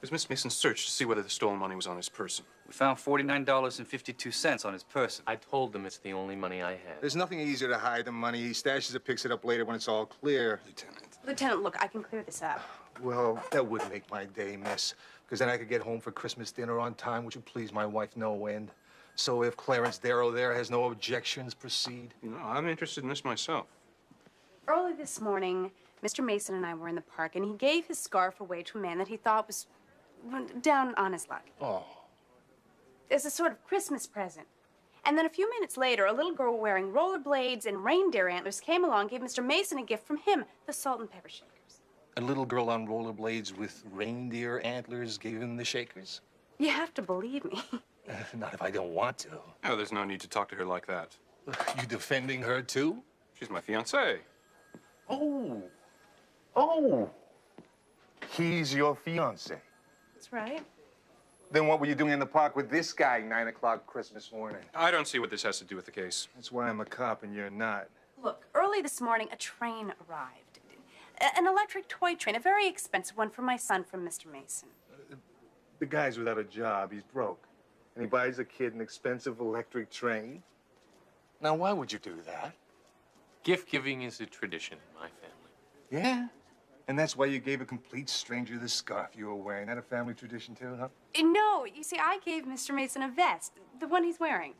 Was Miss Mason searched to see whether the stolen money was on his person? We found $49.52 on his person. I told them it's the only money I had. There's nothing easier to hide than money. He stashes it, picks it up later when it's all clear. Lieutenant. Lieutenant, look, I can clear this up. Well, that would make my day, miss. Because then I could get home for Christmas dinner on time, which would please my wife no end. So if Clarence Darrow there has no objections, proceed. No, I'm interested in this myself. Early this morning, Mr. Mason and I were in the park, and he gave his scarf away to a man that he thought was down on his luck. Oh. As a sort of Christmas present. And then a few minutes later, a little girl wearing rollerblades and reindeer antlers came along, gave Mr. Mason a gift from him, the salt and pepper shakers. A little girl on rollerblades with reindeer antlers gave him the shakers? You have to believe me. Not if I don't want to. Oh, there's no need to talk to her like that. You defending her, too? She's my fiancée. Oh. Oh. He's your fiancé. That's right. Then what were you doing in the park with this guy 9 o'clock Christmas morning? I don't see what this has to do with the case. That's why I'm a cop and you're not. Look, early this morning, a train arrived. An electric toy train, a very expensive one for my son from Mr. Mason. The guy's without a job. He's broke. And he buys a kid an expensive electric train. Now, why would you do that? Gift giving is a tradition in my family. Yeah? And that's why you gave a complete stranger the scarf you were wearing. That a family tradition, too, huh? No, you see, I gave Mr. Mason a vest, the one he's wearing.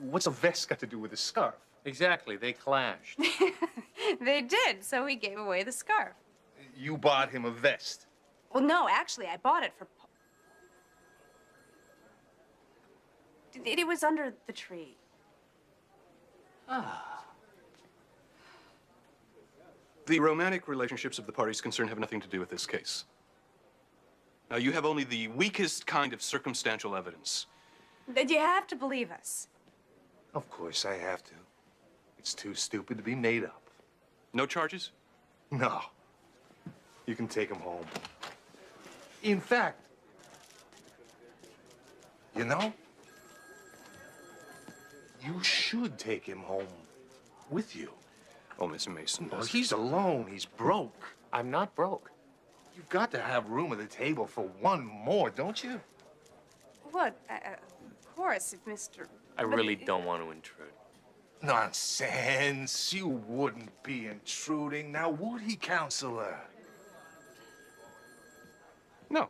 What's a vest got to do with a scarf? Exactly, they clashed. They did, so he gave away the scarf. You bought him a vest. Well, no, actually, I bought it for... It was under the tree. Ah. The romantic relationships of the parties concerned have nothing to do with this case. Now, you have only the weakest kind of circumstantial evidence. That you have to believe us. Of course I have to. It's too stupid to be made up. No charges? No. You can take him home. In fact, you know, you should take him home with you. Oh, Mr. Mason. Well, he's alone. He's broke. I'm not broke. You've got to have room at the table for one more, don't you? What? Of course, if Mr... I really don't want to intrude. Nonsense. You wouldn't be intruding. Now, would he, counselor? No.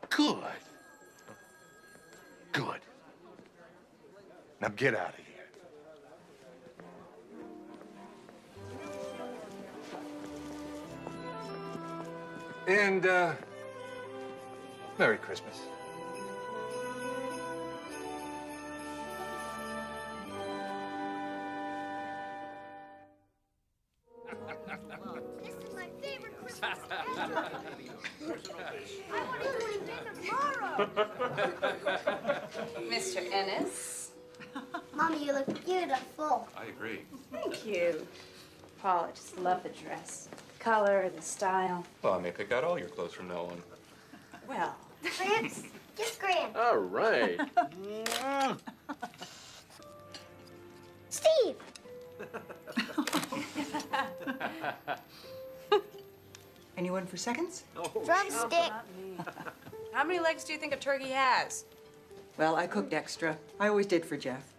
Good. Good. Now get out of here. And, Merry Christmas. This is my Mr. Ennis. Mommy, you look beautiful. I agree. Thank you. Paul, I just love the dress. The color, the style. Well, I may pick out all your clothes from now on. Well. Gramps, kiss Gramps. All right. Steve. Anyone for seconds? Drumstick. How many legs do you think a turkey has? Well, I cooked extra. I always did for Jeff.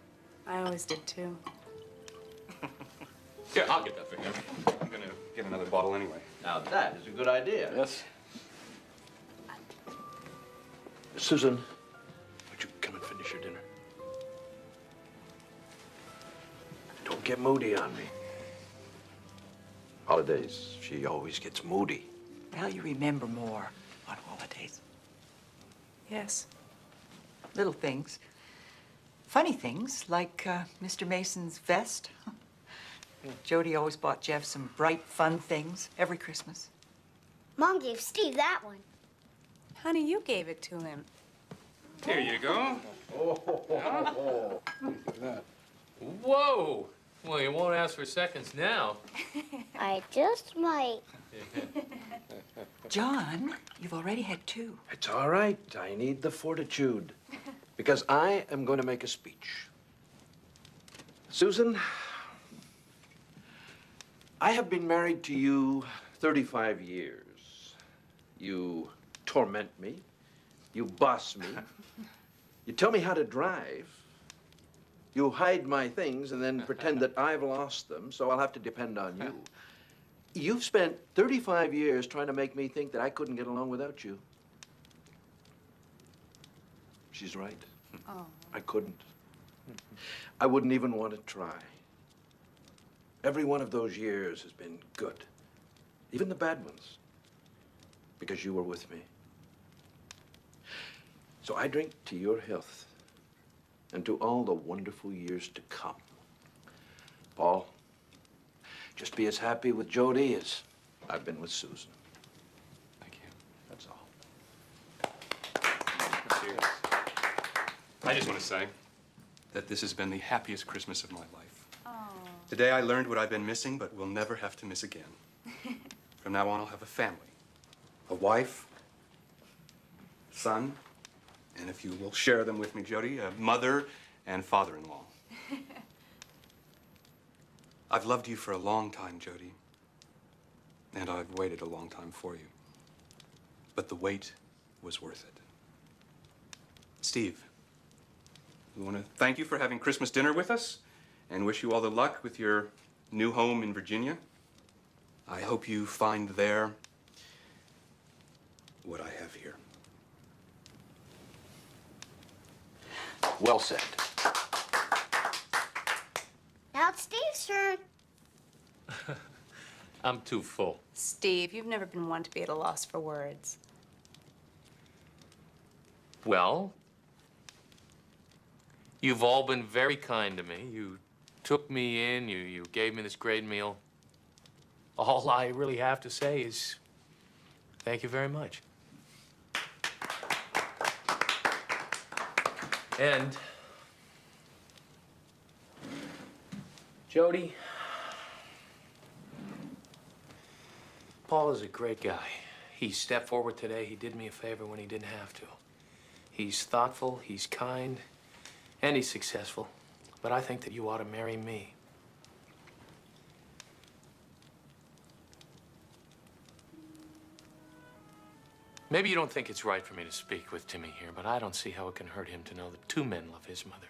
I always did too. Yeah, I'll get that for him. I'm gonna get another bottle anyway. Now that is a good idea. Yes. Susan, would you come and finish your dinner? Don't get moody on me. Holidays, she always gets moody. Well, you remember more on holidays. Yes. Little things. Funny things, like Mr. Mason's vest. Jody always bought Jeff some bright, fun things every Christmas. Mom gave Steve that one. Honey, you gave it to him. Here you go. Oh. Whoa! Well, you won't ask for seconds now. I just might. John, you've already had 2. It's all right. I need the fortitude. Because I am going to make a speech. Susan, I have been married to you 35 years. You torment me. You boss me. You tell me how to drive. You hide my things and then pretend that I've lost them, so I'll have to depend on you. You've spent 35 years trying to make me think that I couldn't get along without you. She's right. Oh. I couldn't. I wouldn't even want to try. Every one of those years has been good, even the bad ones, because you were with me. So I drink to your health and to all the wonderful years to come. Paul, just be as happy with Jody as I've been with Susan. Thank you. That's all. Cheers. I just want to say that this has been the happiest Christmas of my life. Oh. Today I learned what I've been missing, but will never have to miss again. From now on, I'll have a family, a wife, son, and if you will share them with me, Jody, a mother and father-in-law. I've loved you for a long time, Jody, and I've waited a long time for you. But the wait was worth it. Steve, we want to thank you for having Christmas dinner with us and wish you all the luck with your new home in Virginia. I hope you find there what I have here. Well said. Now it's Steve's turn. I'm too full. Steve, you've never been one to be at a loss for words. Well, you've all been very kind to me. You took me in, you gave me this great meal. All I really have to say is thank you very much. And Jody, Paul is a great guy. He stepped forward today. He did me a favor when he didn't have to. He's thoughtful, he's kind, and he's successful. But I think that you ought to marry me. Maybe you don't think it's right for me to speak with Timmy here, but I don't see how it can hurt him to know that 2 men love his mother.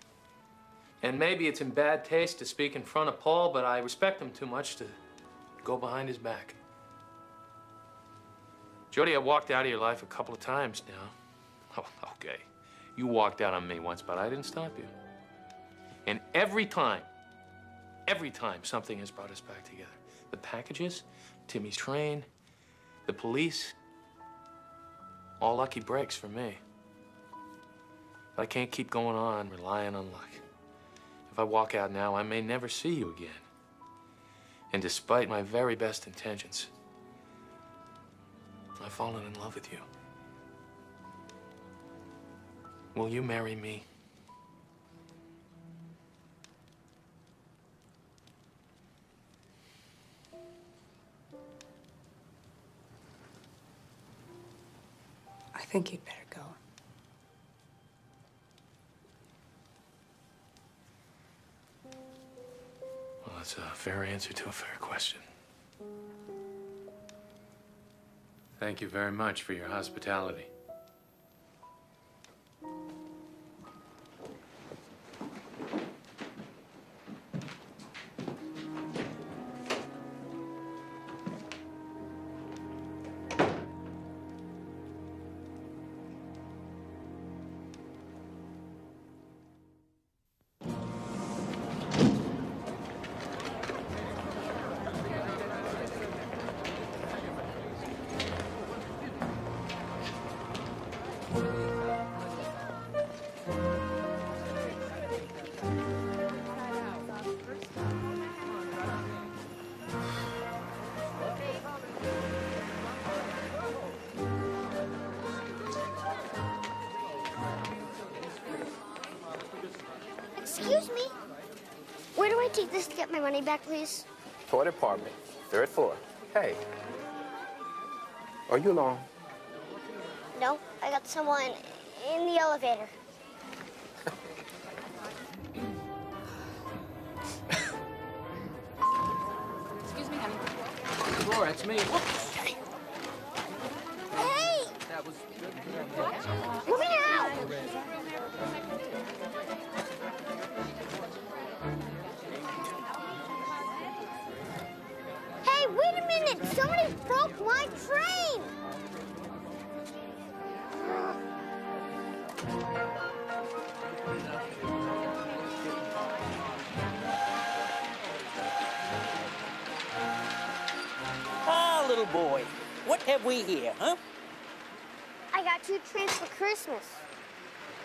And maybe it's in bad taste to speak in front of Paul, but I respect him too much to go behind his back. Jody, I walked out of your life a couple of times now. Oh, okay. You walked out on me once, but I didn't stop you. And every time something has brought us back together. The packages, Timmy's train, the police, all lucky breaks for me. But I can't keep going on relying on luck. If I walk out now, I may never see you again. And despite my very best intentions, I've fallen in love with you. Will you marry me? I think you'd better go. Well, that's a fair answer to a fair question. Thank you very much for your hospitality. Excuse me. Where do I take this to get my money back, please? Toy department, third floor. Hey, are you alone? No, I got someone in the elevator. Excuse me, honey. Laura, it's me. Hey! That was... Let me out! Hey, wait a minute! Somebody broke my train! Ah, little boy, what have we here, huh? I got 2 trains for Christmas.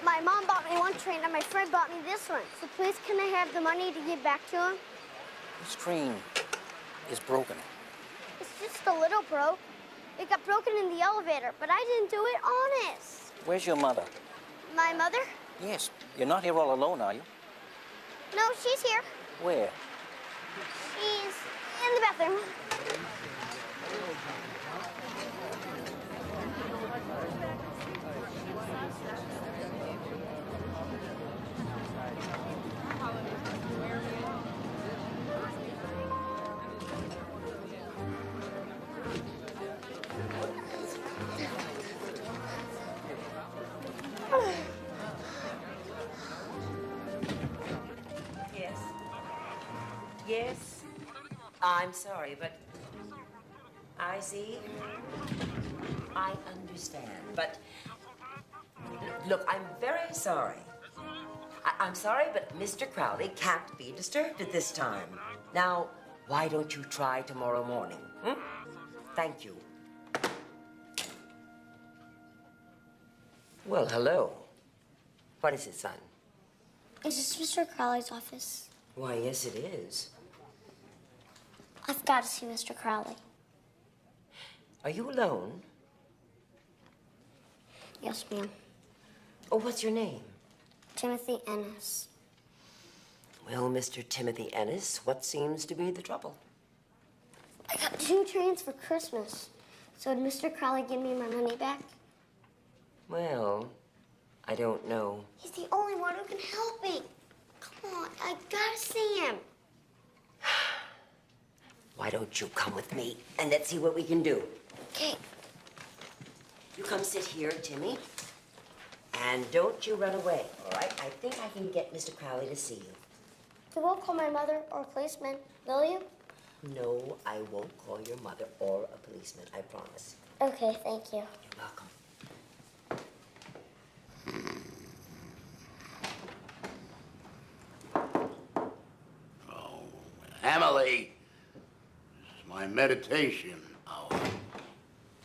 My mom bought me 1 train and my friend bought me this one. So please can I have the money to give back to him? This train is broken. It's just a little broke. It got broken in the elevator, but I didn't do it honest. Where's your mother? My mother? Yes, you're not here all alone, are you? No, she's here. Where? She's in the bathroom. Yes. Yes. I'm sorry, but I see. I understand, but look, I'm very sorry. I'm sorry, but Mr. Crowley can't be disturbed at this time. Now, why don't you try tomorrow morning? Hmm? Thank you. Well, hello. What is it, son? Is this Mr. Crowley's office? Why, yes, it is. I've got to see Mr. Crowley. Are you alone? Yes, ma'am. Oh, what's your name? Timothy Ennis. Well, Mr. Timothy Ennis, what seems to be the trouble? I got 2 trains for Christmas. So would Mr. Crowley give me my money back? Well, I don't know. He's the only one who can help me. Come on, I gotta see him. Why don't you come with me and let's see what we can do. Okay. You come sit here, Timmy. And don't you run away, all right? I think I can get Mr. Crowley to see you. You won't call my mother or a policeman, will you? No, I won't call your mother or a policeman, I promise. Okay, thank you. You're welcome. Emily, this is my meditation hour.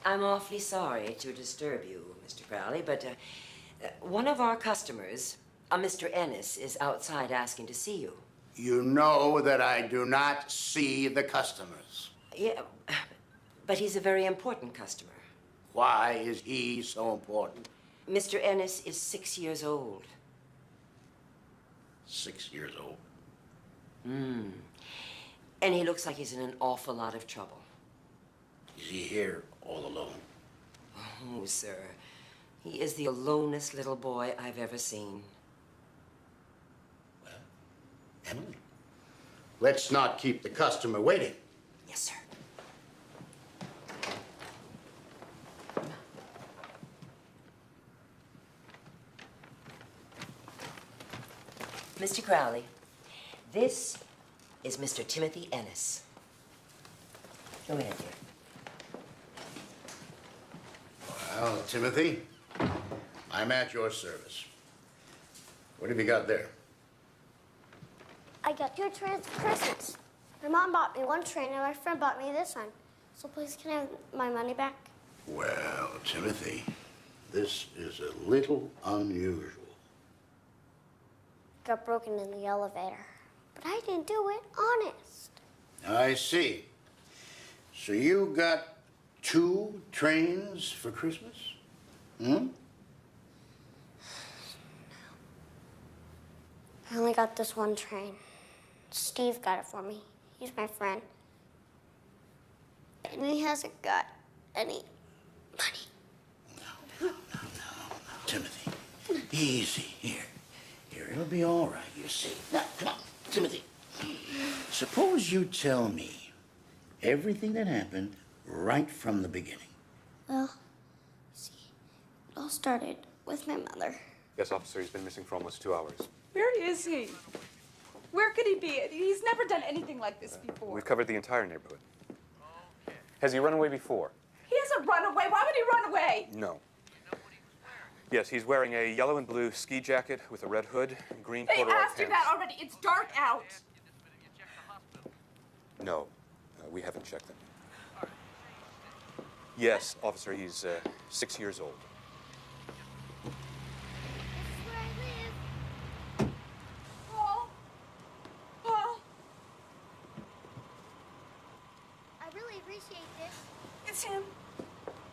I'm awfully sorry to disturb you, Mr. Crowley, but one of our customers, a Mr. Ennis, is outside asking to see you. You know that I do not see the customers. Yeah, but he's a very important customer. Why is he so important? Mr. Ennis is 6 years old. 6 years old. And he looks like he's in an awful lot of trouble. Is he here all alone? Oh, sir. He is the alonest little boy I've ever seen. Emily, let's not keep the customer waiting. Yes, sir. Mr. Crowley, this is Mr. Timothy Ennis. Go ahead, dear. Well, Timothy, I'm at your service. What have you got there? I got 2 trains for Christmas. My mom bought me 1 train and my friend bought me this one. So please, can I have my money back? Well, Timothy, this is a little unusual. Got broken in the elevator. But I didn't do it, honest. I see. So you got 2 trains for Christmas? Hmm? I only got this 1 train. Steve got it for me. He's my friend. And he hasn't got any money. No, Timothy. Easy. Here, it'll be all right, you see. Now, come on, Timothy. Suppose you tell me everything that happened right from the beginning. Well, see, it all started with my mother. Yes, officer, he's been missing for almost 2 hours. Where is he? Where could he be? He's never done anything like this before. We've covered the entire neighborhood. Has he run away before? He hasn't run away. Why would he run away? No. Yes, he's wearing a yellow and blue ski jacket with a red hood and green They corduroy asked you pants. that already. It's dark out. No, we haven't checked them. Yes, officer, he's 6 years old. Paul? Paul? I really appreciate this. It's him.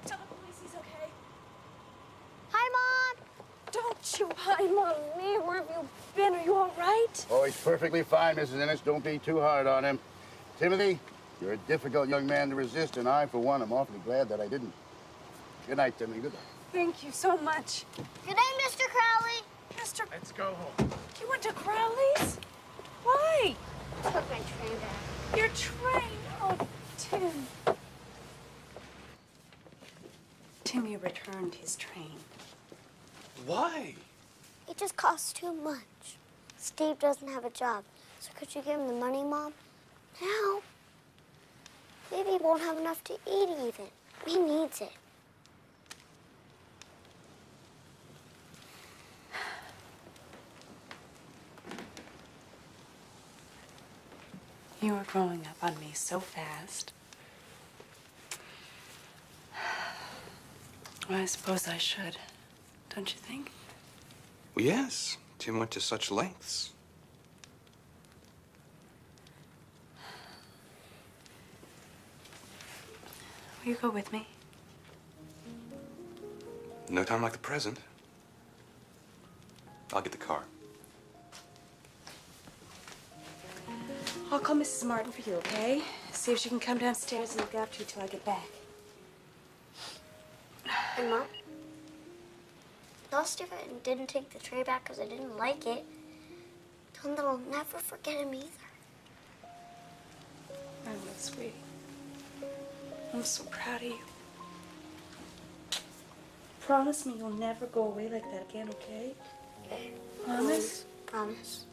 Tell the police he's okay. Hi, Mom! Don't you hi, Mommy. Where have you been? Are you all right? Oh, he's perfectly fine, Mrs. Ennis. Don't be too hard on him. Timothy, you're a difficult young man to resist, and I, for one, am awfully glad that I didn't. Good night, Timothy. Good night. Thank you so much. Good night, Mr. Crowley. Mr. Let's go home. You went to Crowley's? Why? Took my train back. Your train. Oh, Tim. Timmy returned his train. Why? It just costs too much. Steve doesn't have a job, so could you give him the money, Mom? Now, maybe he won't have enough to eat even. He needs it. You are growing up on me so fast. Well, I suppose I should. Don't you think? Well, yes. Tim went to such lengths. Will you go with me? No time like the present. I'll get the car. I'll call Mrs. Martin for you, okay? See if she can come downstairs and look after you till I get back. And Mom, tell Steve I didn't take the tray back because I didn't like it. Tell him that I'll never forget him either. I will, sweetie. I'm so proud of you. Promise me you'll never go away like that again, okay? Promise? Promise.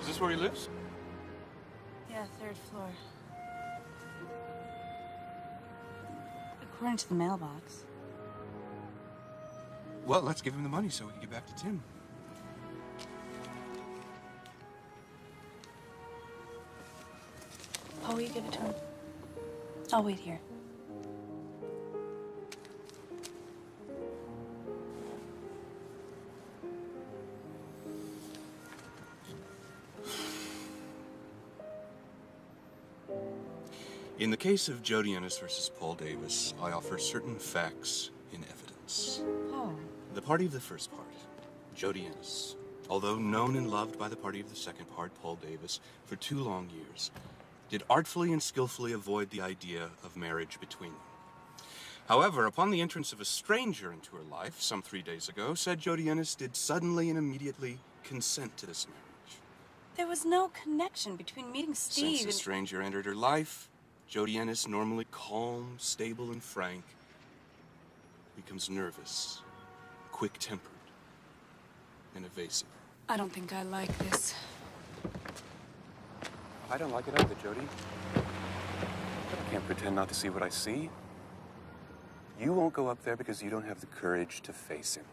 Is this where he lives? Yeah, 3rd floor. According to the mailbox. Well, let's give him the money so we can get back to Tim. Oh, will you give it to him? I'll wait here. In the case of Jody Ennis versus Paul Davis, I offer certain facts in evidence. Oh. The party of the first part, Jody Ennis, although known and loved by the party of the second part, Paul Davis, for 2 long years, did artfully and skillfully avoid the idea of marriage between them. However, upon the entrance of a stranger into her life, some 3 days ago, said Jody Ennis did suddenly and immediately consent to this marriage. There was no connection between meeting Steve Since the stranger entered her life, Jody Ennis, normally calm, stable, and frank, becomes nervous, quick-tempered, and evasive. I don't think I like this. I don't like it either, Jody. But I can't pretend not to see what I see. You won't go up there because you don't have the courage to face him.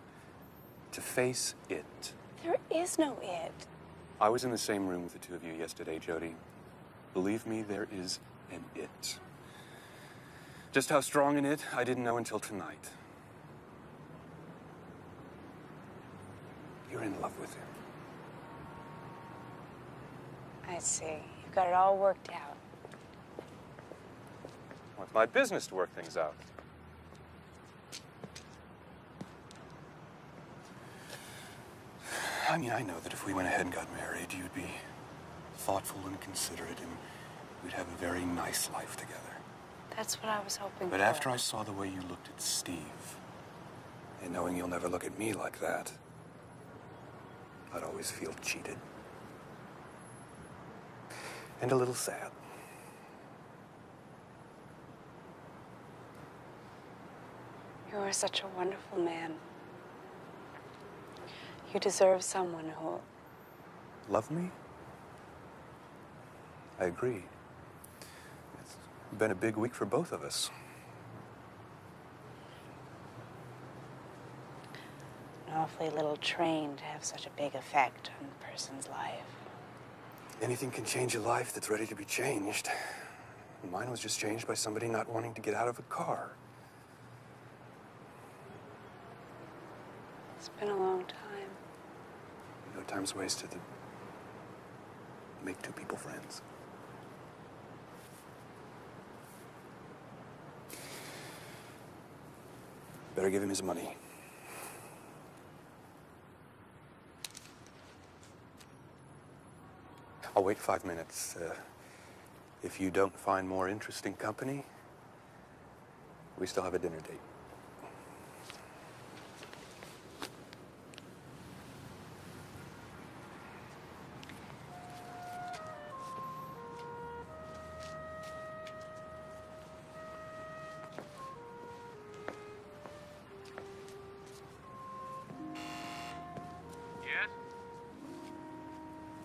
To face it. There is no it. I was in the same room with the 2 of you yesterday, Jody. Believe me, there is an it. Just how strong an it, I didn't know until tonight. You're in love with him. I see. You've got it all worked out. Well, it's my business to work things out. I mean, I know that if we went ahead and got married, you'd be thoughtful and considerate, and we'd have a very nice life together. That's what I was hoping But for. after I saw the way you looked at Steve, and knowing you'll never look at me like that, I'd always feel cheated. And a little sad. You are such a wonderful man. You deserve someone who... Love me? I agree. It's been a big week for both of us. An awfully little train to have such a big effect on a person's life. Anything can change a life that's ready to be changed. Mine was just changed by somebody not wanting to get out of a car. It's been a long time. No time's wasted to make 2 people friends. Better give him his money. I'll wait 5 minutes. If you don't find more interesting company, we still have a dinner date. Yes?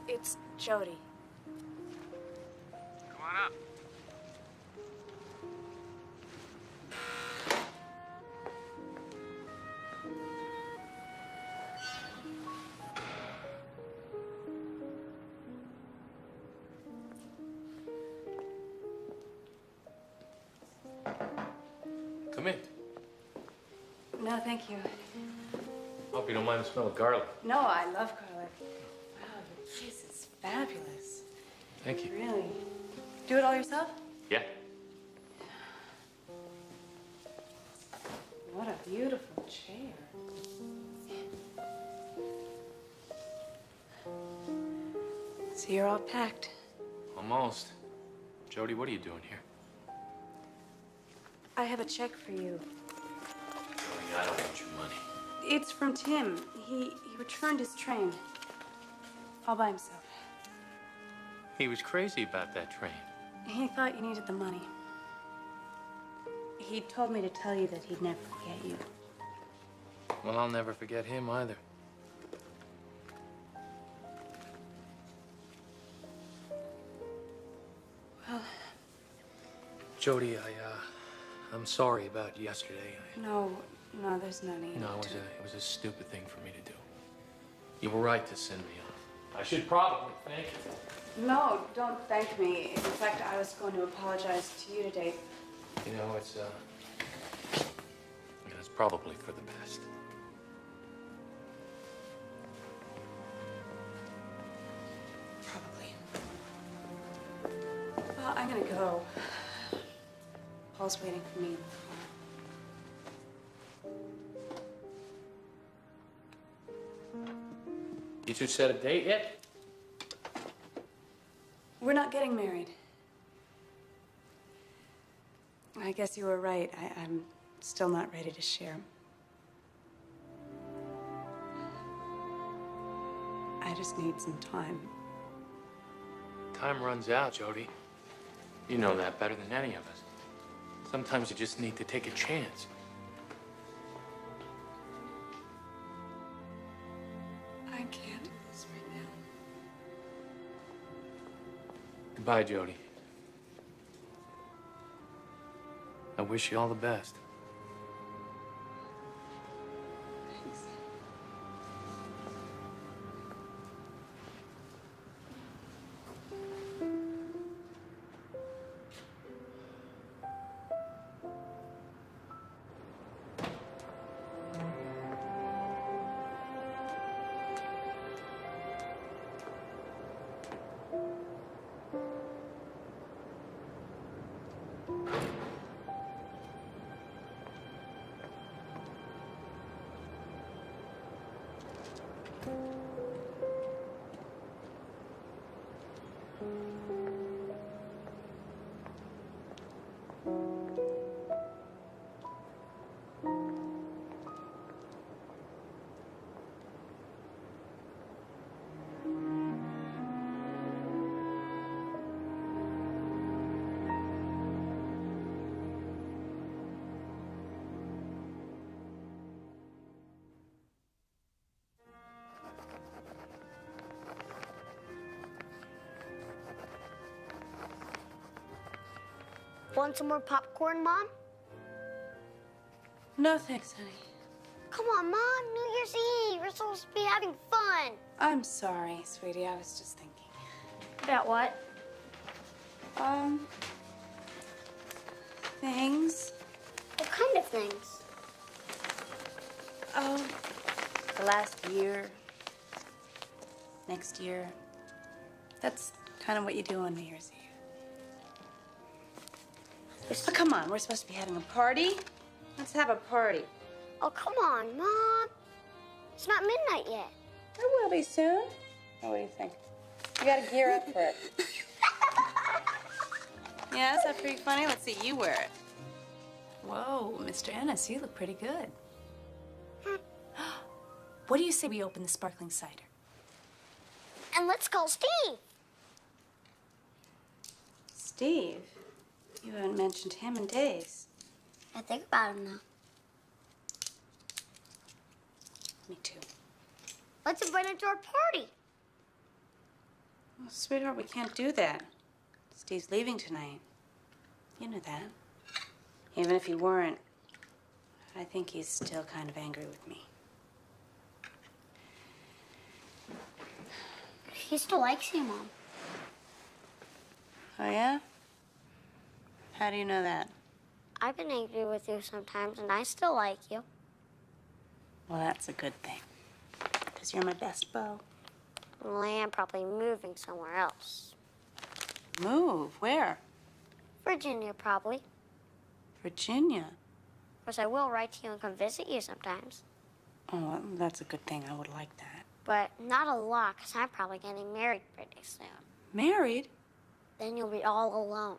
It's Jody. Come on up. Come in. No, thank you. Hope you don't mind the smell of garlic. No, I love garlic. Wow, your place is fabulous. Thank you. Really. Do it all yourself? Yeah. What a beautiful chair. So you're all packed. Almost. Jody, what are you doing here? I have a check for you. Jody, I don't want your money. It's from Tim. He returned his train. All by himself. He was crazy about that train. He thought you needed the money. He told me to tell you that he'd never forget you. Well, I'll never forget him either. Well, Jody, I'm sorry about yesterday. no, No, there's no need. No, it was a stupid thing for me to do. You were right to send me off. I should probably thank you. No, don't thank me. In fact, I was going to apologize to you today. You know, it's probably for the best. Probably. Well, I'm gonna go. Paul's waiting for me in the car. You two set a date yet? We're not getting married. I guess you were right. I'm still not ready to share. I just need some time. Time runs out, Jody. You know that better than any of us. Sometimes you just need to take a chance. I can't do this right now. Goodbye, Jody. I wish you all the best. Thanks. Want some more popcorn, Mom? No, thanks, honey. Come on, Mom. New Year's Eve. We're supposed to be having fun. I'm sorry, sweetie. I was just thinking. About what? Things. What kind of things? Oh, the last year. Next year. That's kind of what you do on New Year's Eve. Oh, come on. We're supposed to be having a party. Let's have a party. Oh, come on, Mom. It's not midnight yet. It will be soon. Oh, what do you think? You gotta gear up for it. Yeah, is that pretty funny? Let's see you wear it. Whoa, Mr. Ennis, you look pretty good. What do you say we open the sparkling cider? And let's call Steve. Steve? You haven't mentioned him in days. I think about him now. Me too. Let's invite him to our party. Well, sweetheart, we can't do that. Steve's leaving tonight. You know that. Even if he weren't, I think he's still kind of angry with me. He still likes you, Mom. Oh, yeah? How do you know that? I've been angry with you sometimes, and I still like you. Well, that's a good thing. Because you're my best beau. Well, I am probably moving somewhere else. Move? Where? Virginia, probably. Virginia? Of course, I will write to you and come visit you sometimes. Oh, well, that's a good thing. I would like that. But not a lot, because I'm probably getting married pretty soon. Married? Then you'll be all alone.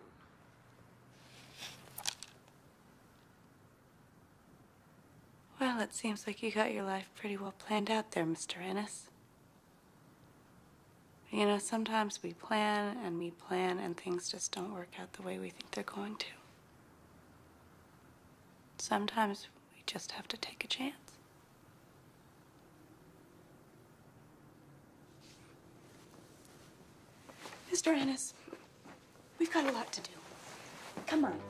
Well, it seems like you got your life pretty well planned out there, Mr. Ennis. You know, sometimes we plan and things just don't work out the way we think they're going to. Sometimes we just have to take a chance. Mr. Ennis, we've got a lot to do. Come on.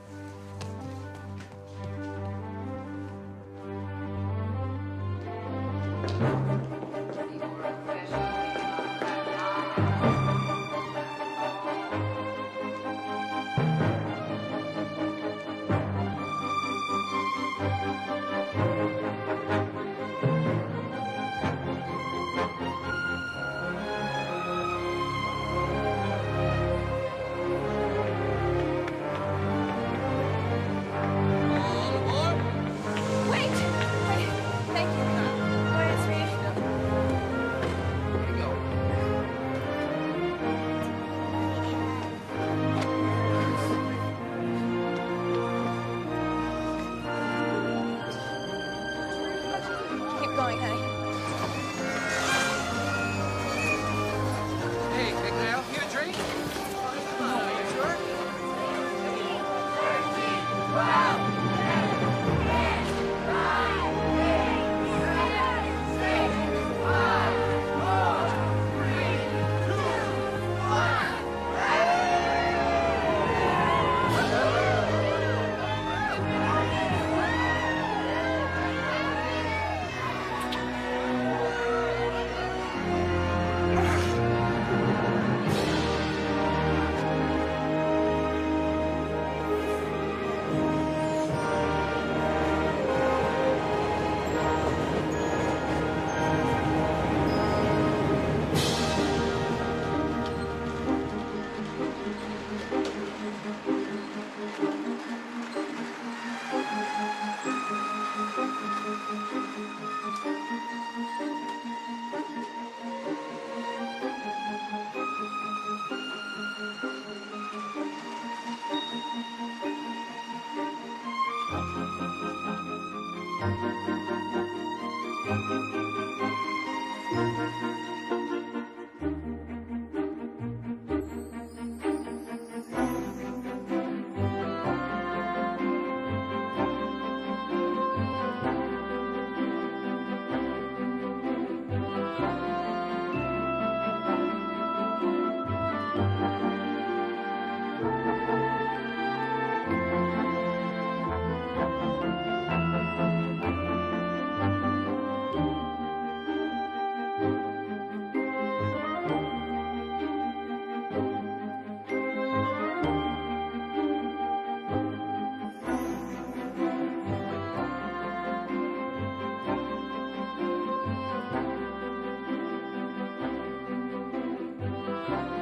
Mom.